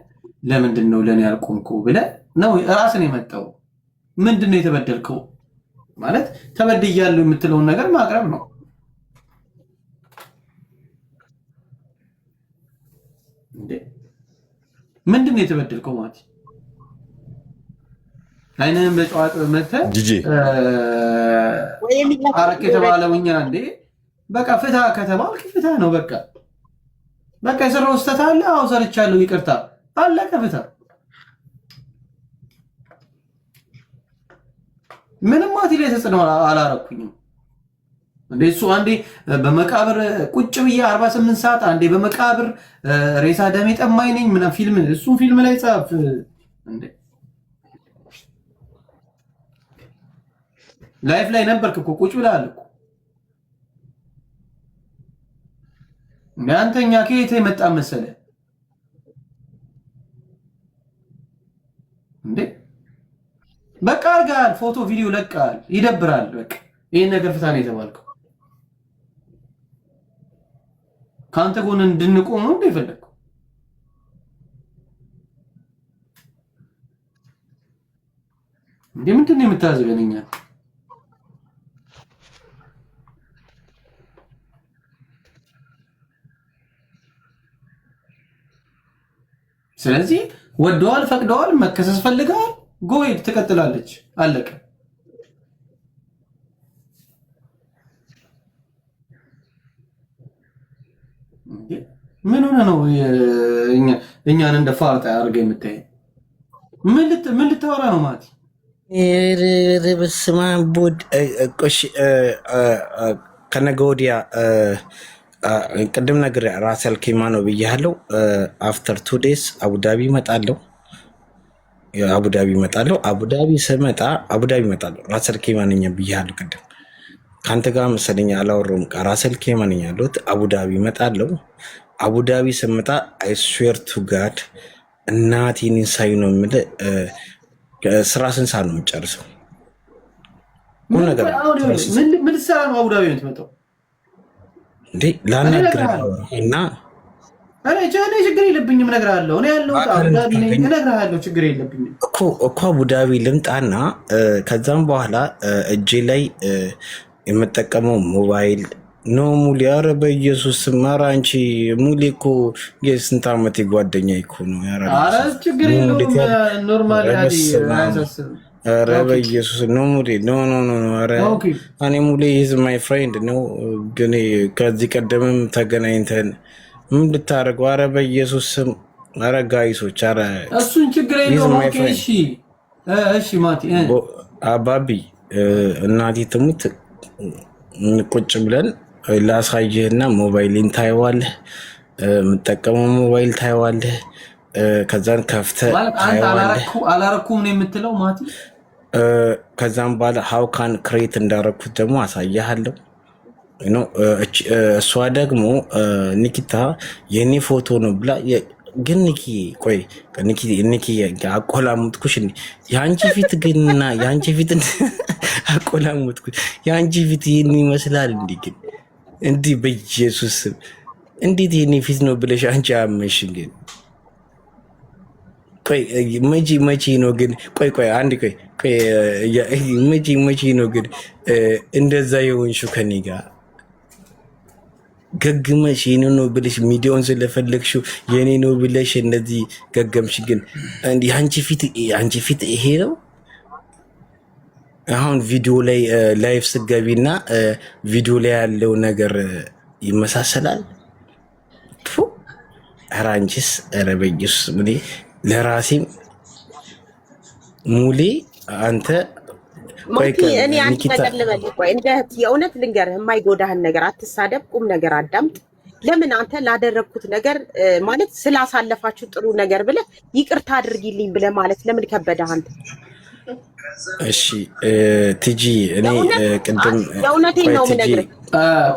ለምንድን ነው ለእኔ ያልቆምከው ብለህ ነው ራስን የመጣው። ምንድን ነው የተበደልከው ማለት? ተበድያለሁ የምትለውን ነገር ማቅረብ ነው። ምንድን ነው የተበደልከው ማለት? አይንህን በጨው አጥበህ መተህ አረቅ የተባለው እኛ እንዴ በቃ ፍታ ከተባልክ ፍታ ነው። በቃ የሰራው ስህተት አለ። አዎ ሰርቻለሁ፣ ይቅርታ አለቀ፣ ፍታ። ምንም ማቲ ላይ ተጽዕኖ አላረኩኝም እንዴ። እሱ አንዴ በመቃብር ቁጭ ብዬ 48 ሰዓት አንዴ በመቃብር ሬሳ ደሜ ጠማኝ ነኝ ምናምን ፊልም እሱን ፊልም ላይ ጻፍ እንዴ። ላይፍ ላይ ነበርክ እኮ ቁጭ ብለሃል እኮ። አንተኛ ከየት የመጣ መሰለ እንዴ? በቃ አርጋል፣ ፎቶ ቪዲዮ ለቃል፣ ይደብራል። በቃ ይሄን ነገር ፍታ ነው የተባልከው። ካንተ ጎን እንድንቆም ነው እንደፈለግከው። እንዴ ምንድን ነው የምታዝበን እኛ? ስለዚህ ወደዋል፣ ፈቅደዋል፣ መከሰስ ፈልገዋል፣ ጎሄድ ትቀጥላለች፣ አለቀ። ምን ሆነ ነው እኛን እንደ ፋርጣ አድርገህ የምታየው? ምን ልታወራ ነው ማለት? በስመ አብ ከነገ ወዲያ ቅድም ነገር ራሴል ኬማ ነው ብያለሁ። አፍተር 2 ዴይስ አቡዳቢ እመጣለሁ። አቡዳቢ ስመጣ ራሴል ኬማ ነኝ ብያለሁ። ቅድም ከአንተ ጋር መሰለኝ አላወራሁም። ራሴል ኬማ ነኝ ያለሁት። አቡዳቢ እመጣለሁ። አቡዳቢ ስመጣ አይ ስዌር ቱ ጋድ እናቴን ሳይ ነው የምልህ። ስራ ስንት ሰዓት ነው የምጨርሰው? ምን ልትሰራ ነው አቡዳቢ የምትመጣው? እንዴ ላናግርህ እና ችግር የለብኝም፣ እነግርሃለሁ። እኔ ያለሁት አቡዳቢ ነኝ፣ እነግርሃለሁ። ችግር የለብኝም እኮ አቡዳቢ ልምጣና ከዛም በኋላ እጄ ላይ የምጠቀመው ሞባይል ኖ ሙሌ። ኧረ በኢየሱስ ኧረ አንቺ ሙሌ እኮ የስንት ዓመት ጓደኛ እኮ ነው። ኧረ ችግር የለውም ኖርማል አያሳስብም። ኧረ በኢየሱስ ነው ሙሌ ኖ ኧረ እኔ ሙሌ ሂዝ ማይ ፍሬንድ ነው። ግን ከዚህ ቀደምም ተገናኝተን ምን ልታደርገው? ኧረ በኢየሱስ ስም ኧረ ጋይሶች ኧረ እሱን ችግር የለውም። እሺ ማቲ አባቢ እናቴ ትሙት ቁጭ ብለን ላሳይህና ሞባይልን ታየዋለህ፣ የምጠቀመው ሞባይል ታየዋለህ። ከዛን ከፍተህ ታየዋለህ። አላረኩም ነው የምትለው ማቲ? ከዛም በኋላ ሃው ካን ክሬት እንዳረኩት ደግሞ አሳያለሁ። እሷ ደግሞ ኒኪታ የኔ ፎቶ ነው ብላ ግን ቆይ ኒኪ አቆላሙጥኩሽ እንዴ? የአንቺ ፊት ግንና የአንቺ ፊት አቆላሙጥኩሽ። የአንቺ ፊት ይህን ይመስላል እንዴ? ግን እንዲህ በኢየሱስ ስም እንዴት የኔ ፊት ነው ብለሽ አንቺ አመሽ? ግን ቆይ መቼ ነው ግን? ቆይ አንድ ቆይ መቼ ነው ግን እንደዛ የሆንሽው ከኔ ጋር ገግመሽ የኔ ነው ብለሽ ሚዲያውን ስለፈለግሽው የኔ ነው ብለሽ እንደዚህ ገገምሽ። ግን እንዴ አንቺ ፊት ይሄ ነው? አሁን ቪዲዮ ላይ ላይቭ ስገቢና ቪዲዮ ላይ ያለው ነገር ይመሳሰላል። ኧረ አንቺስ ኧረ በኢየሱስ ምን ለራሴም ሙሌ አንተ እኔ አንተ ነገር ልበል። ቆይ እንደ የእውነት ልንገርህ፣ የማይጎዳህን ነገር አትሳደብ፣ ቁም ነገር አዳምጥ። ለምን አንተ ላደረግኩት ነገር ማለት ስላሳለፋችሁ ጥሩ ነገር ብለህ ይቅርታ አድርጊልኝ ብለህ ማለት ለምን ከበደህ? አንተ እሺ ቲጂ እኔ ቅድም የእውነቴን ነው የምነግርህ።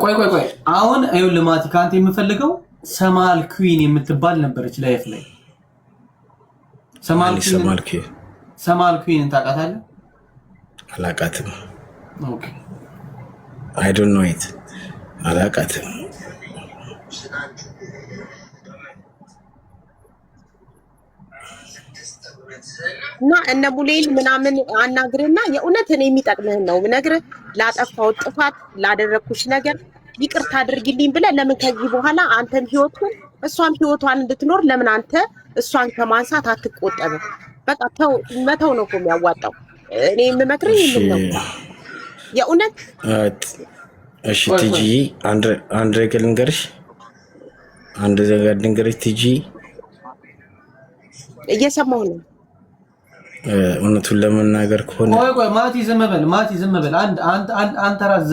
ቆይ አሁን አይው ልማቲ ካንተ የምፈልገው ሰማል ኩዊን የምትባል ነበረች ላይፍ ላይ ሰማል ኩዊን ታውቃታለህ? አላውቃትም። ኦኬ አይ ዶንት ኖ ኢት አላውቃትም። እና እነ ሙሌን ምናምን አናግርና የእውነት እኔ የሚጠቅምህን ነው ምነግርህ። ላጠፋው ጥፋት ላደረኩሽ ነገር ይቅርታ አድርጊልኝ ብለህ ለምን ከዚህ በኋላ አንተም ህይወቱን እሷም ህይወቷን እንድትኖር ለምን አንተ እሷን ከማንሳት አትቆጠብም? በቃ ተው፣ መተው ነው እኮ የሚያዋጣው። እኔ የምመክርህ ይሄን ነው የእውነት። እሺ ቲጂ አንድ ነገር ልንገርሽ ቲጂ፣ እየሰማሁ ነው። እውነቱን ለመናገር ከሆነ ቆይ ማቲ ዝም በል አንተ ራስ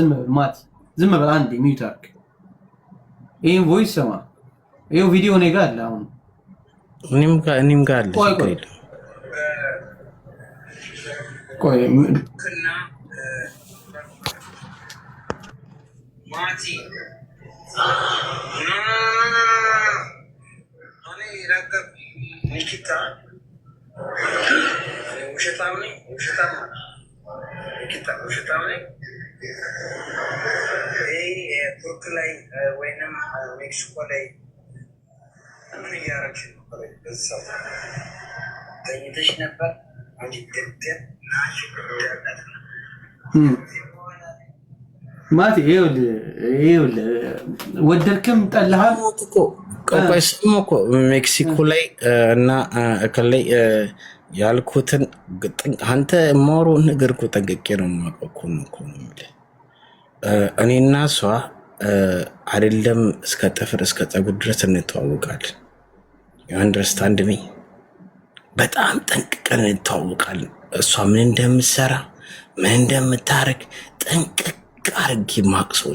ዝም በል አንዴ ሚውት አድርግ። ይሄን ቮይስ ሰማ፣ ይሄው ቪዲዮ እኔ ጋር አለ። አሁን እኔም ጋር አለ። ቆይ ማቲ ኒኪታ ውሸታም ነኝ ቱርክ ላይ ወይንም ሜክሲኮ ላይ ምን እያደረግሽ ነበር? በዛ ተኝተሽ ነበር አንቺ ደደብ ናሽ ያላት ማቲ ይኸውልህ ወደድክም ጠላህም ቆይ ስሙ እኮ ሜክሲኮ ላይ እና ከላይ ያልኩትን አንተ የማወራውን ነገር እኮ ጠንቅቄ ነው የማውቀው እኮ ነው የምልህ። እኔና እሷ አይደለም እስከ ጥፍር እስከ ፀጉር ድረስ እንተዋወቃለን። አንደርስታንድ ሚ በጣም ጠንቅቀን እንተዋወቃለን። እሷ ምን እንደምትሰራ ምን እንደምታረግ ጠንቅቅ አርጌ ማቅሰው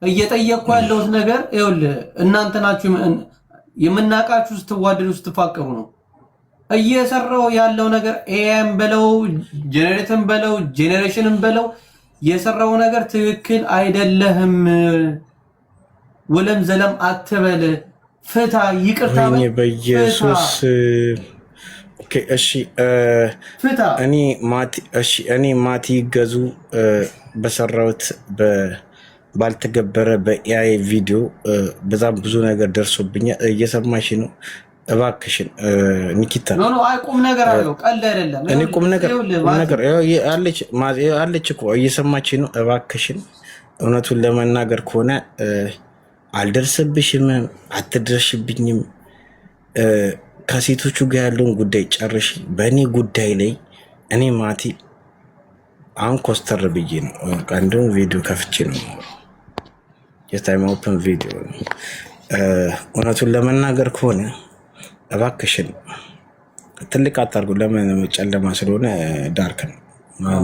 እየጠየቅኩ ያለሁት ነገር ይኸውልህ፣ እናንተ ናችሁ የምናውቃችሁ ስትዋደዱ ስትፋቀሩ ነው። እየሰራው ያለው ነገር ኤአይም በለው ጄኔሬተርን በለው ጄኔሬሽንን በለው የሰራው ነገር ትክክል አይደለህም። ወለም ዘለም አትበል፣ ፍታ፣ ይቅርታ በኢየሱስ እሺ እኔ ማቲ ገዙ በሰራሁት ባልተገበረ በኤአይ ቪዲዮ በዛም ብዙ ነገር ደርሶብኛል። እየሰማሽ ነው? እባክሽን ኒኪታ ቁም ነገር አለው፣ ቀልድ አይደለም። እኔ ቁም ነገር አለች እኮ እየሰማች ነው? እባክሽን እውነቱን ለመናገር ከሆነ አልደርስብሽም፣ አትደርሽብኝም። ከሴቶቹ ጋር ያለውን ጉዳይ ጨርሽ። በእኔ ጉዳይ ላይ እኔ ማቲ አሁን ኮስተር ብዬ ነው። እንደውም ቪዲዮ ከፍቼ ነው የታይም ኦፕን ቪዲዮ ነው። እውነቱን ለመናገር ከሆነ እባክሽን ትልቅ አታርጉ። ለምን ጨለማ ስለሆነ ዳርክ ነው፣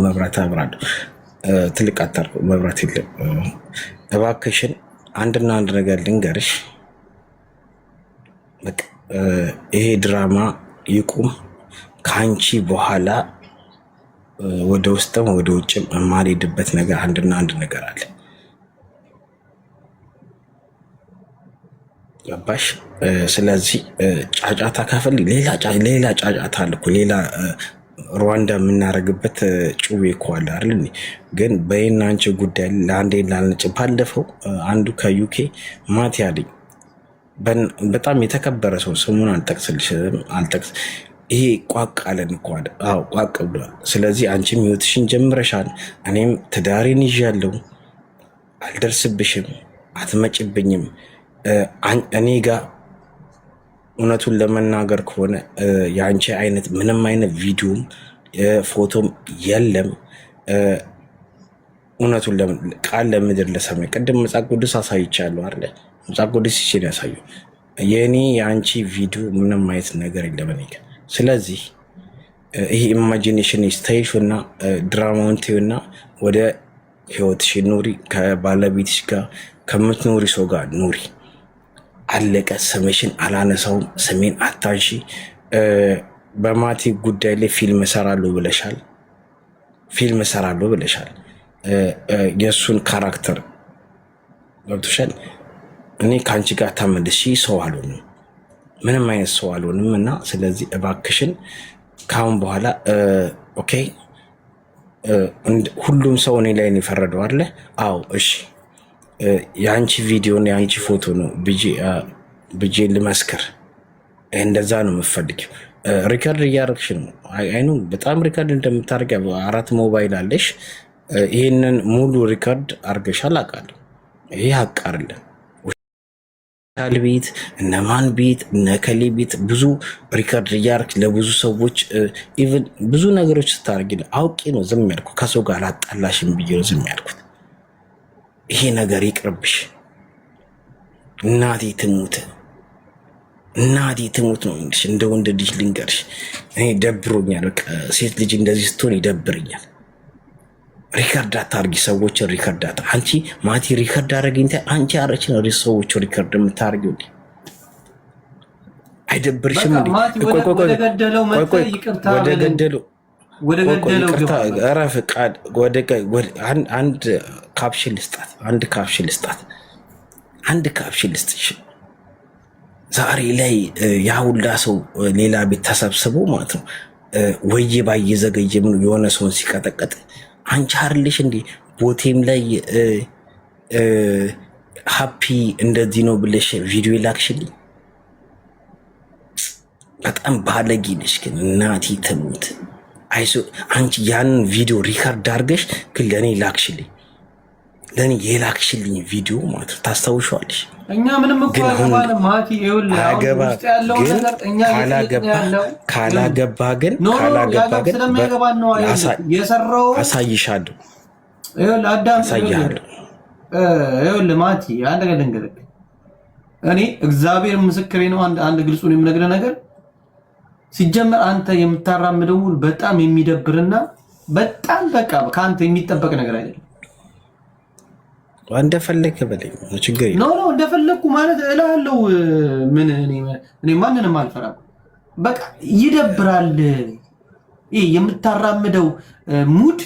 መብራት አብራለሁ። ትልቅ አታርጉ፣ መብራት የለም። እባክሽን አንድና አንድ ነገር ልንገርሽ፣ በቃ ይሄ ድራማ ይቁም። ከአንቺ በኋላ ወደ ውስጥም ወደ ውጭም የማልሄድበት ነገር አንድና አንድ ነገር አለ። ገባሽ? ስለዚህ ጫጫታ ካፈል ሌላ ጫጫታ አለ እኮ፣ ሌላ ሩዋንዳ የምናደርግበት ጩቤ እኮ አለ አይደል? ግን በይና አንቺ ጉዳይ ለአንዴ ላልነጭ። ባለፈው አንዱ ከዩኬ ማቲ አለኝ፣ በጣም የተከበረ ሰው ስሙን አልጠቅስ ይሄ ቋቅ አለን እኮ አለ። አዎ ቋቅ ብሏል። ስለዚህ አንቺም ህይወትሽን ጀምረሻል፣ እኔም ትዳሬን ይዣለሁ። አልደርስብሽም፣ አትመጭብኝም። እኔ ጋር እውነቱን ለመናገር ከሆነ የአንቺ አይነት ምንም አይነት ቪዲዮም ፎቶም የለም። እውነቱን ቃል ለምድር ለሰማይ ቅድም መጽሐፍ ቅዱስ አሳይቻለሁ አይደለ? መጽሐፍ ቅዱስ ይችል ያሳዩ። የእኔ የአንቺ ቪዲዮ ምንም አይነት ነገር የለም እኔ ጋር። ስለዚህ ይሄ ኢማጂኔሽን ስታይሽ እና ድራማውን ተይውና ወደ ህይወትሽ ኑሪ። ከባለቤትሽ ጋር ከምትኖሪ ሰው ጋር ኑሪ። አለቀ። ስምሽን አላነሳውም፣ ስሜን አታንሺ። በማቲ ጉዳይ ላይ ፊልም እሰራለሁ ብለሻል። የእሱን ካራክተር ገብቶሻል። እኔ ከአንቺ ጋር ተመልሼ ሰው አልሆንም፣ ምንም አይነት ሰው አልሆንም። እና ስለዚህ እባክሽን ከአሁን በኋላ ኦኬ። ሁሉም ሰው እኔ ላይ ነው የፈረደው አለ። አዎ እሺ፣ የአንቺ ቪዲዮን የአንቺ ፎቶ ነው ብጄ ልመስክር። እንደዛ ነው የምፈልጊው። ሪከርድ እያደረግሽ ነው። አይኑ በጣም ሪከርድ እንደምታደርጊ 4 ሞባይል አለሽ። ይህንን ሙሉ ሪከርድ አድርገሻል አውቃለሁ። ይሄ ሀቅ አይደለም። ቤት እነማን ቤት እነከሌ ቤት ብዙ ሪከርድ እያደረግሽ ለብዙ ሰዎች ኢቭን ብዙ ነገሮች ስታደርጊ አውቄ ነው ዝም ያልኩት። ከሰው ጋር አጣላሽም ብዬ ነው ዝም ያልኩት። ይሄ ነገር ይቅርብሽ። እናቴ ትሙት ነው እንግዲህ እንደ ወንድ ልጅ ልንገርሽ፣ እኔ ደብሮኛል። በቃ ሴት ልጅ እንደዚህ ስትሆን ይደብረኛል። ሪከርድ አታርጊ፣ ሰዎችን ሪከርድ አንቺ ማቲ ሪከርድ አደረገኝ። አንቺ አረችን ሰዎች ሪከርድ የምታርጊው አይደብርሽም? አንድ ካፕሽን ልስጣት። ዛሬ ላይ ያ ሁላ ሰው ሌላ ቤት ተሰብስቦ ማለት ነው ወይዬ ባየ ዘገየ የሆነ ሰውን ሲቀጠቀጥ አንቺ አይደለሽ እንዴ ቦቴም ላይ ሃፒ እንደዚህ ነው ብለሽ ቪዲዮ ላክሽልኝ? በጣም ባለጌ ነሽ ግን እናቴ ትሙት። አይሶ አንቺ ያንን ቪዲዮ ሪካርድ አድርገሽ ግን ለእኔ ላክሽልኝ። ለእኔ የላክሽልኝ ቪዲዮ ማለት ነው ታስታውሻለሽ? እኛ ምንም እኮ ማቲ ካላገባ ግን አሳይሻለሁ። ይኸውልህ ማቲ አንድ ነገር ልንገርህ። እኔ እግዚአብሔር ምስክሬ ነው። አንድ ግልጹን የምነግርህ ነገር ሲጀመር አንተ የምታራምደው በጣም የሚደብርና በጣም በቃ ከአንተ የሚጠበቅ ነገር አይደለም። እንደፈለክ በለኝ ችግር የለም። ኖ እንደፈለኩ ማለት እላለሁ። ምን እኔ ማንንም አልፈራም። በቃ ይደብራል። ይሄ የምታራምደው ሙድ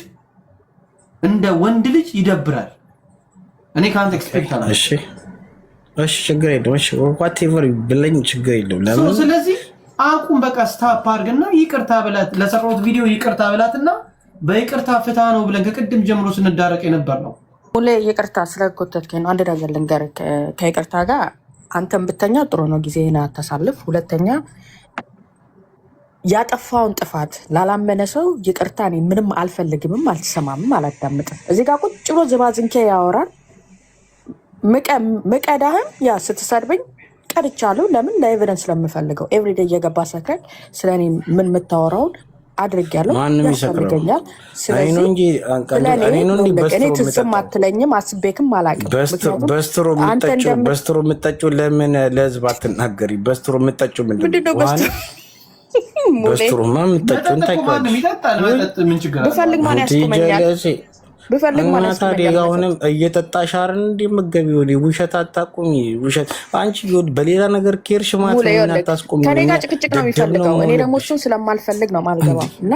እንደ ወንድ ልጅ ይደብራል። እኔ ካንተ ኤክስፔክት አላደርግም። እሺ ችግር የለም። እሺ ዋትኤቨር ብለኝ ችግር የለም። ለምን ስለዚህ አቁም በቃ ስታፕ አድርግና ይቅርታ በላት። ለሰራሁት ቪዲዮ ይቅርታ በላትና በይቅርታ ፍታ ነው ብለን ከቅድም ጀምሮ ስንዳረቅ የነበር ነው። ሙሌ ይቅርታ ስለጎተትከኝ ነው። አንድ ነገር ልንገርህ፣ ከይቅርታ ጋር አንተም ብተኛ ጥሩ ነው፣ ጊዜህን አታሳልፍ። ሁለተኛ ያጠፋውን ጥፋት ላላመነ ሰው ይቅርታ እኔ ምንም አልፈልግምም፣ አልሰማምም፣ አላዳምጥም። እዚህ ጋር ቁጭ ብሎ ዝባዝንኬ ያወራል። ምቀዳህም ያ ስትሰድበኝ ቀድቻለሁ። ለምን ለኤቪደንስ ስለምፈልገው ኤቭሪዴ እየገባ ሰከል ስለኔ ምን የምታወራውን አድርጌያለሁ፣ ያስፈልገኛል። ስለኔ ትዝም አትለኝም፣ አስቤክም አላውቅም። በስትሮ የምጠጪው ለምን ለህዝብ አትናገሪ? በስትሮ የምጠጪው ምንድን ነው? በስትሮማ የምጠጪውን ብፈልግ ማን ያስቆመኛል? አሁንም እየጠጣሽ አይደል እንደ መገቢ ወዲ ውሸት አታቁሚ። ውሸት አንቺ በሌላ ነገር ኬርሽ ማለት ነው። እናታስቆሚ ከኔ ጋር ጭቅጭቅ ነው የሚፈልገው። እኔ ደግሞ እሱን ስለማልፈልግ ነው ማልገባው። እና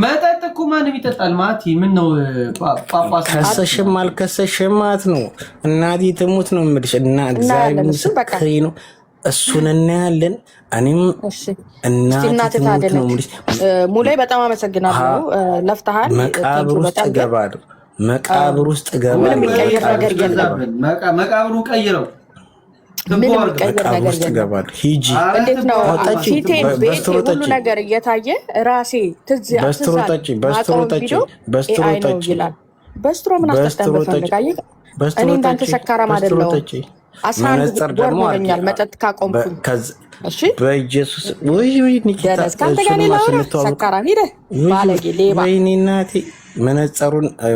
መጠጥ እኮ ማንም ይጠጣል። ማቲ ምን ነው ጳጳስ ከሰሽም አልከሰሽም ማለት ነው። እናቴ ትሙት ነው የምልሽ። እና እግዚአብሔር ምስክሬ ነው። እሱን እናያለን። እኔም እናቴ ትሙት ነው የምልሽ። ሙሌ በጣም አመሰግናለሁ። ለፍተሃል። መቃብር ውስጥ እገባለሁ። መቃብር ውስጥ እገባለሁ። ምንም የሚቀየር ነገር የለም። መቃብሩ ቀይረው ምንም የሚቀየር ነገር የለም። ሂጂ። እንዴት ነው ፊቴን ቤቴ ሁሉ ነገር እየታየ ራሴ ትዝ በስትሮ ጠጪ ይላል። በስትሮ ምን አስጠጣን? በፈልጋየ እኔ እንዳንተ ሰካራም አይደለሁም። 11 ወር ሆነኛል መጠጥ ካቆምኩኝ። በኢየሱስ ደረስ ከአንተ ጋር ሌላ ሰካራም ሂደህ ባለጌ ሌባ። ወይኔ እናቴ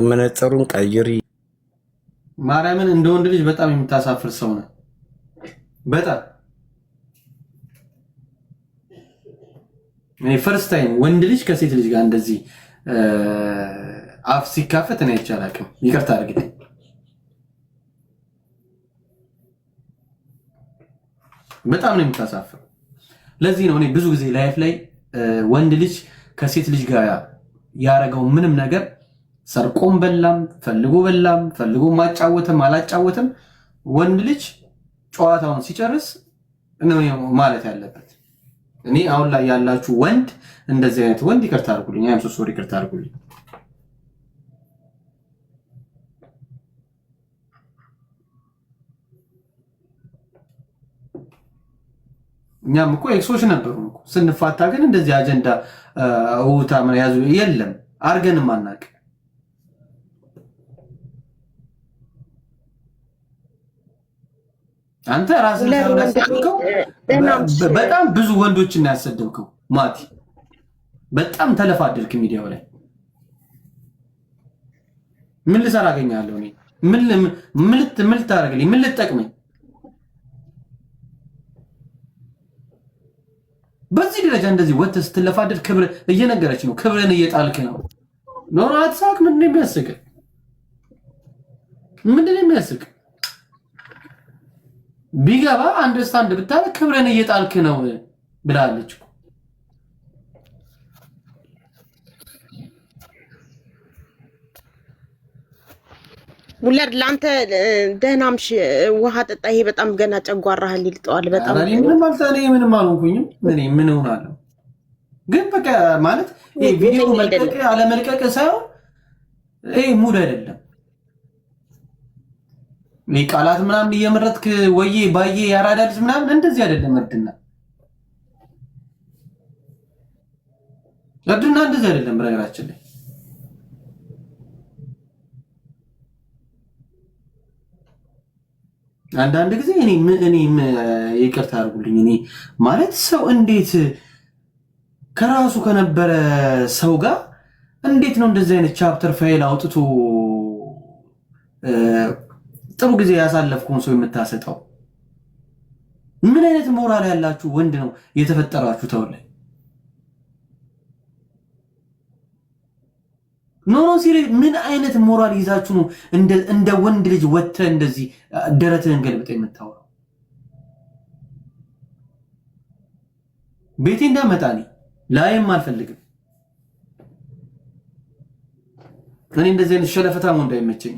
መነጸሩን ቀይሪ። ማርያምን እንደ ወንድ ልጅ በጣም የምታሳፍር ሰው ነው። በጣም ፈርስት ታይም ወንድ ልጅ ከሴት ልጅ ጋር እንደዚህ አፍ ሲካፈት እኔ አይቼ አላውቅም። ይቅርታ አድርግልኝ። በጣም ነው የምታሳፍረው። ለዚህ ነው እኔ ብዙ ጊዜ ላይፍ ላይ ወንድ ልጅ ከሴት ልጅ ጋር ያረገው ምንም ነገር ሰርቆም በላም ፈልጎ ማጫወተም አላጫወተም ወንድ ልጅ ጨዋታውን ሲጨርስ ነው ማለት ያለበት። እኔ አሁን ላይ ያላችሁ ወንድ እንደዚህ አይነት ወንድ ይቅርታ አድርጉልኝ፣ አይም ሶሪ ይቅርታ አድርጉልኝ። እኛም እኮ ኤክሶች ነበሩ እኮ ስንፋታ፣ ግን እንደዚህ አጀንዳ ውታ ምን ያዙ የለም አርገንም አናውቅ። አንተ ራስህ ያሰደብከው በጣም ብዙ ወንዶችን ያሰደብከው ማቲ፣ በጣም ተለፋደርክ ሚዲያው ላይ። ምን ልሰራ አገኛለሁ እኔ? ምን ልታረግልኝ? ምን ልትጠቅመኝ? በዚህ ደረጃ እንደዚህ ወጥተህ ስትለፋደድ ክብር እየነገረች ነው፣ ክብርን እየጣልክ ነው። ኖር አትሳቅ። ምንድን ነው የሚያስቅ? ምንድን ነው የሚያስቅ? ቢገባ አንደርስታንድ ብታለ ክብርን እየጣልክ ነው ብላለች። ሙለር ለአንተ ደህናምሽ ውሃ ጠጣ። ይሄ በጣም ገና ጨጓራህን ይልጠዋል። በጣም ምንም አልሆንኩኝም። ምን ሆናለሁ? ግን በቃ ማለት ይሄ ቪዲዮ መልቀቅ አለመልቀቅ ሳይሆን ይሄ ሙድ አይደለም። ቃላት ምናምን እየመረጥክ ወዬ ባዬ ያራዳ ልጅ ምናምን እንደዚህ አይደለም። እርድና እንደዚህ አይደለም። በነገራችን ላይ አንዳንድ ጊዜ እኔ ይቅርታ አድርጉልኝ፣ እኔ ማለት ሰው እንዴት ከራሱ ከነበረ ሰው ጋር እንዴት ነው እንደዚህ አይነት ቻፕተር ፋይል አውጥቶ ጥሩ ጊዜ ያሳለፍኩን ሰው የምታሰጠው? ምን አይነት ሞራል ያላችሁ ወንድ ነው የተፈጠራችሁ? ተውላይ ኖ ሲሪ ምን አይነት ሞራል ይዛችሁ ነው እንደ ወንድ ልጅ ወጥተህ እንደዚህ ደረትህን ገልብጠህ የምታወራው? ቤቴ እንዳመጣኒ ላይም አልፈልግም። እኔ እንደዚህ አይነት ሸለፈታም እንዳይመቸኝ።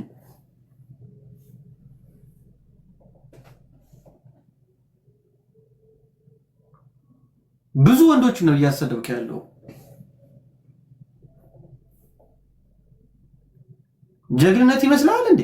ብዙ ወንዶች ነው እያሰደብክ ያለው። ጀግንነት ይመስላል እንዴ?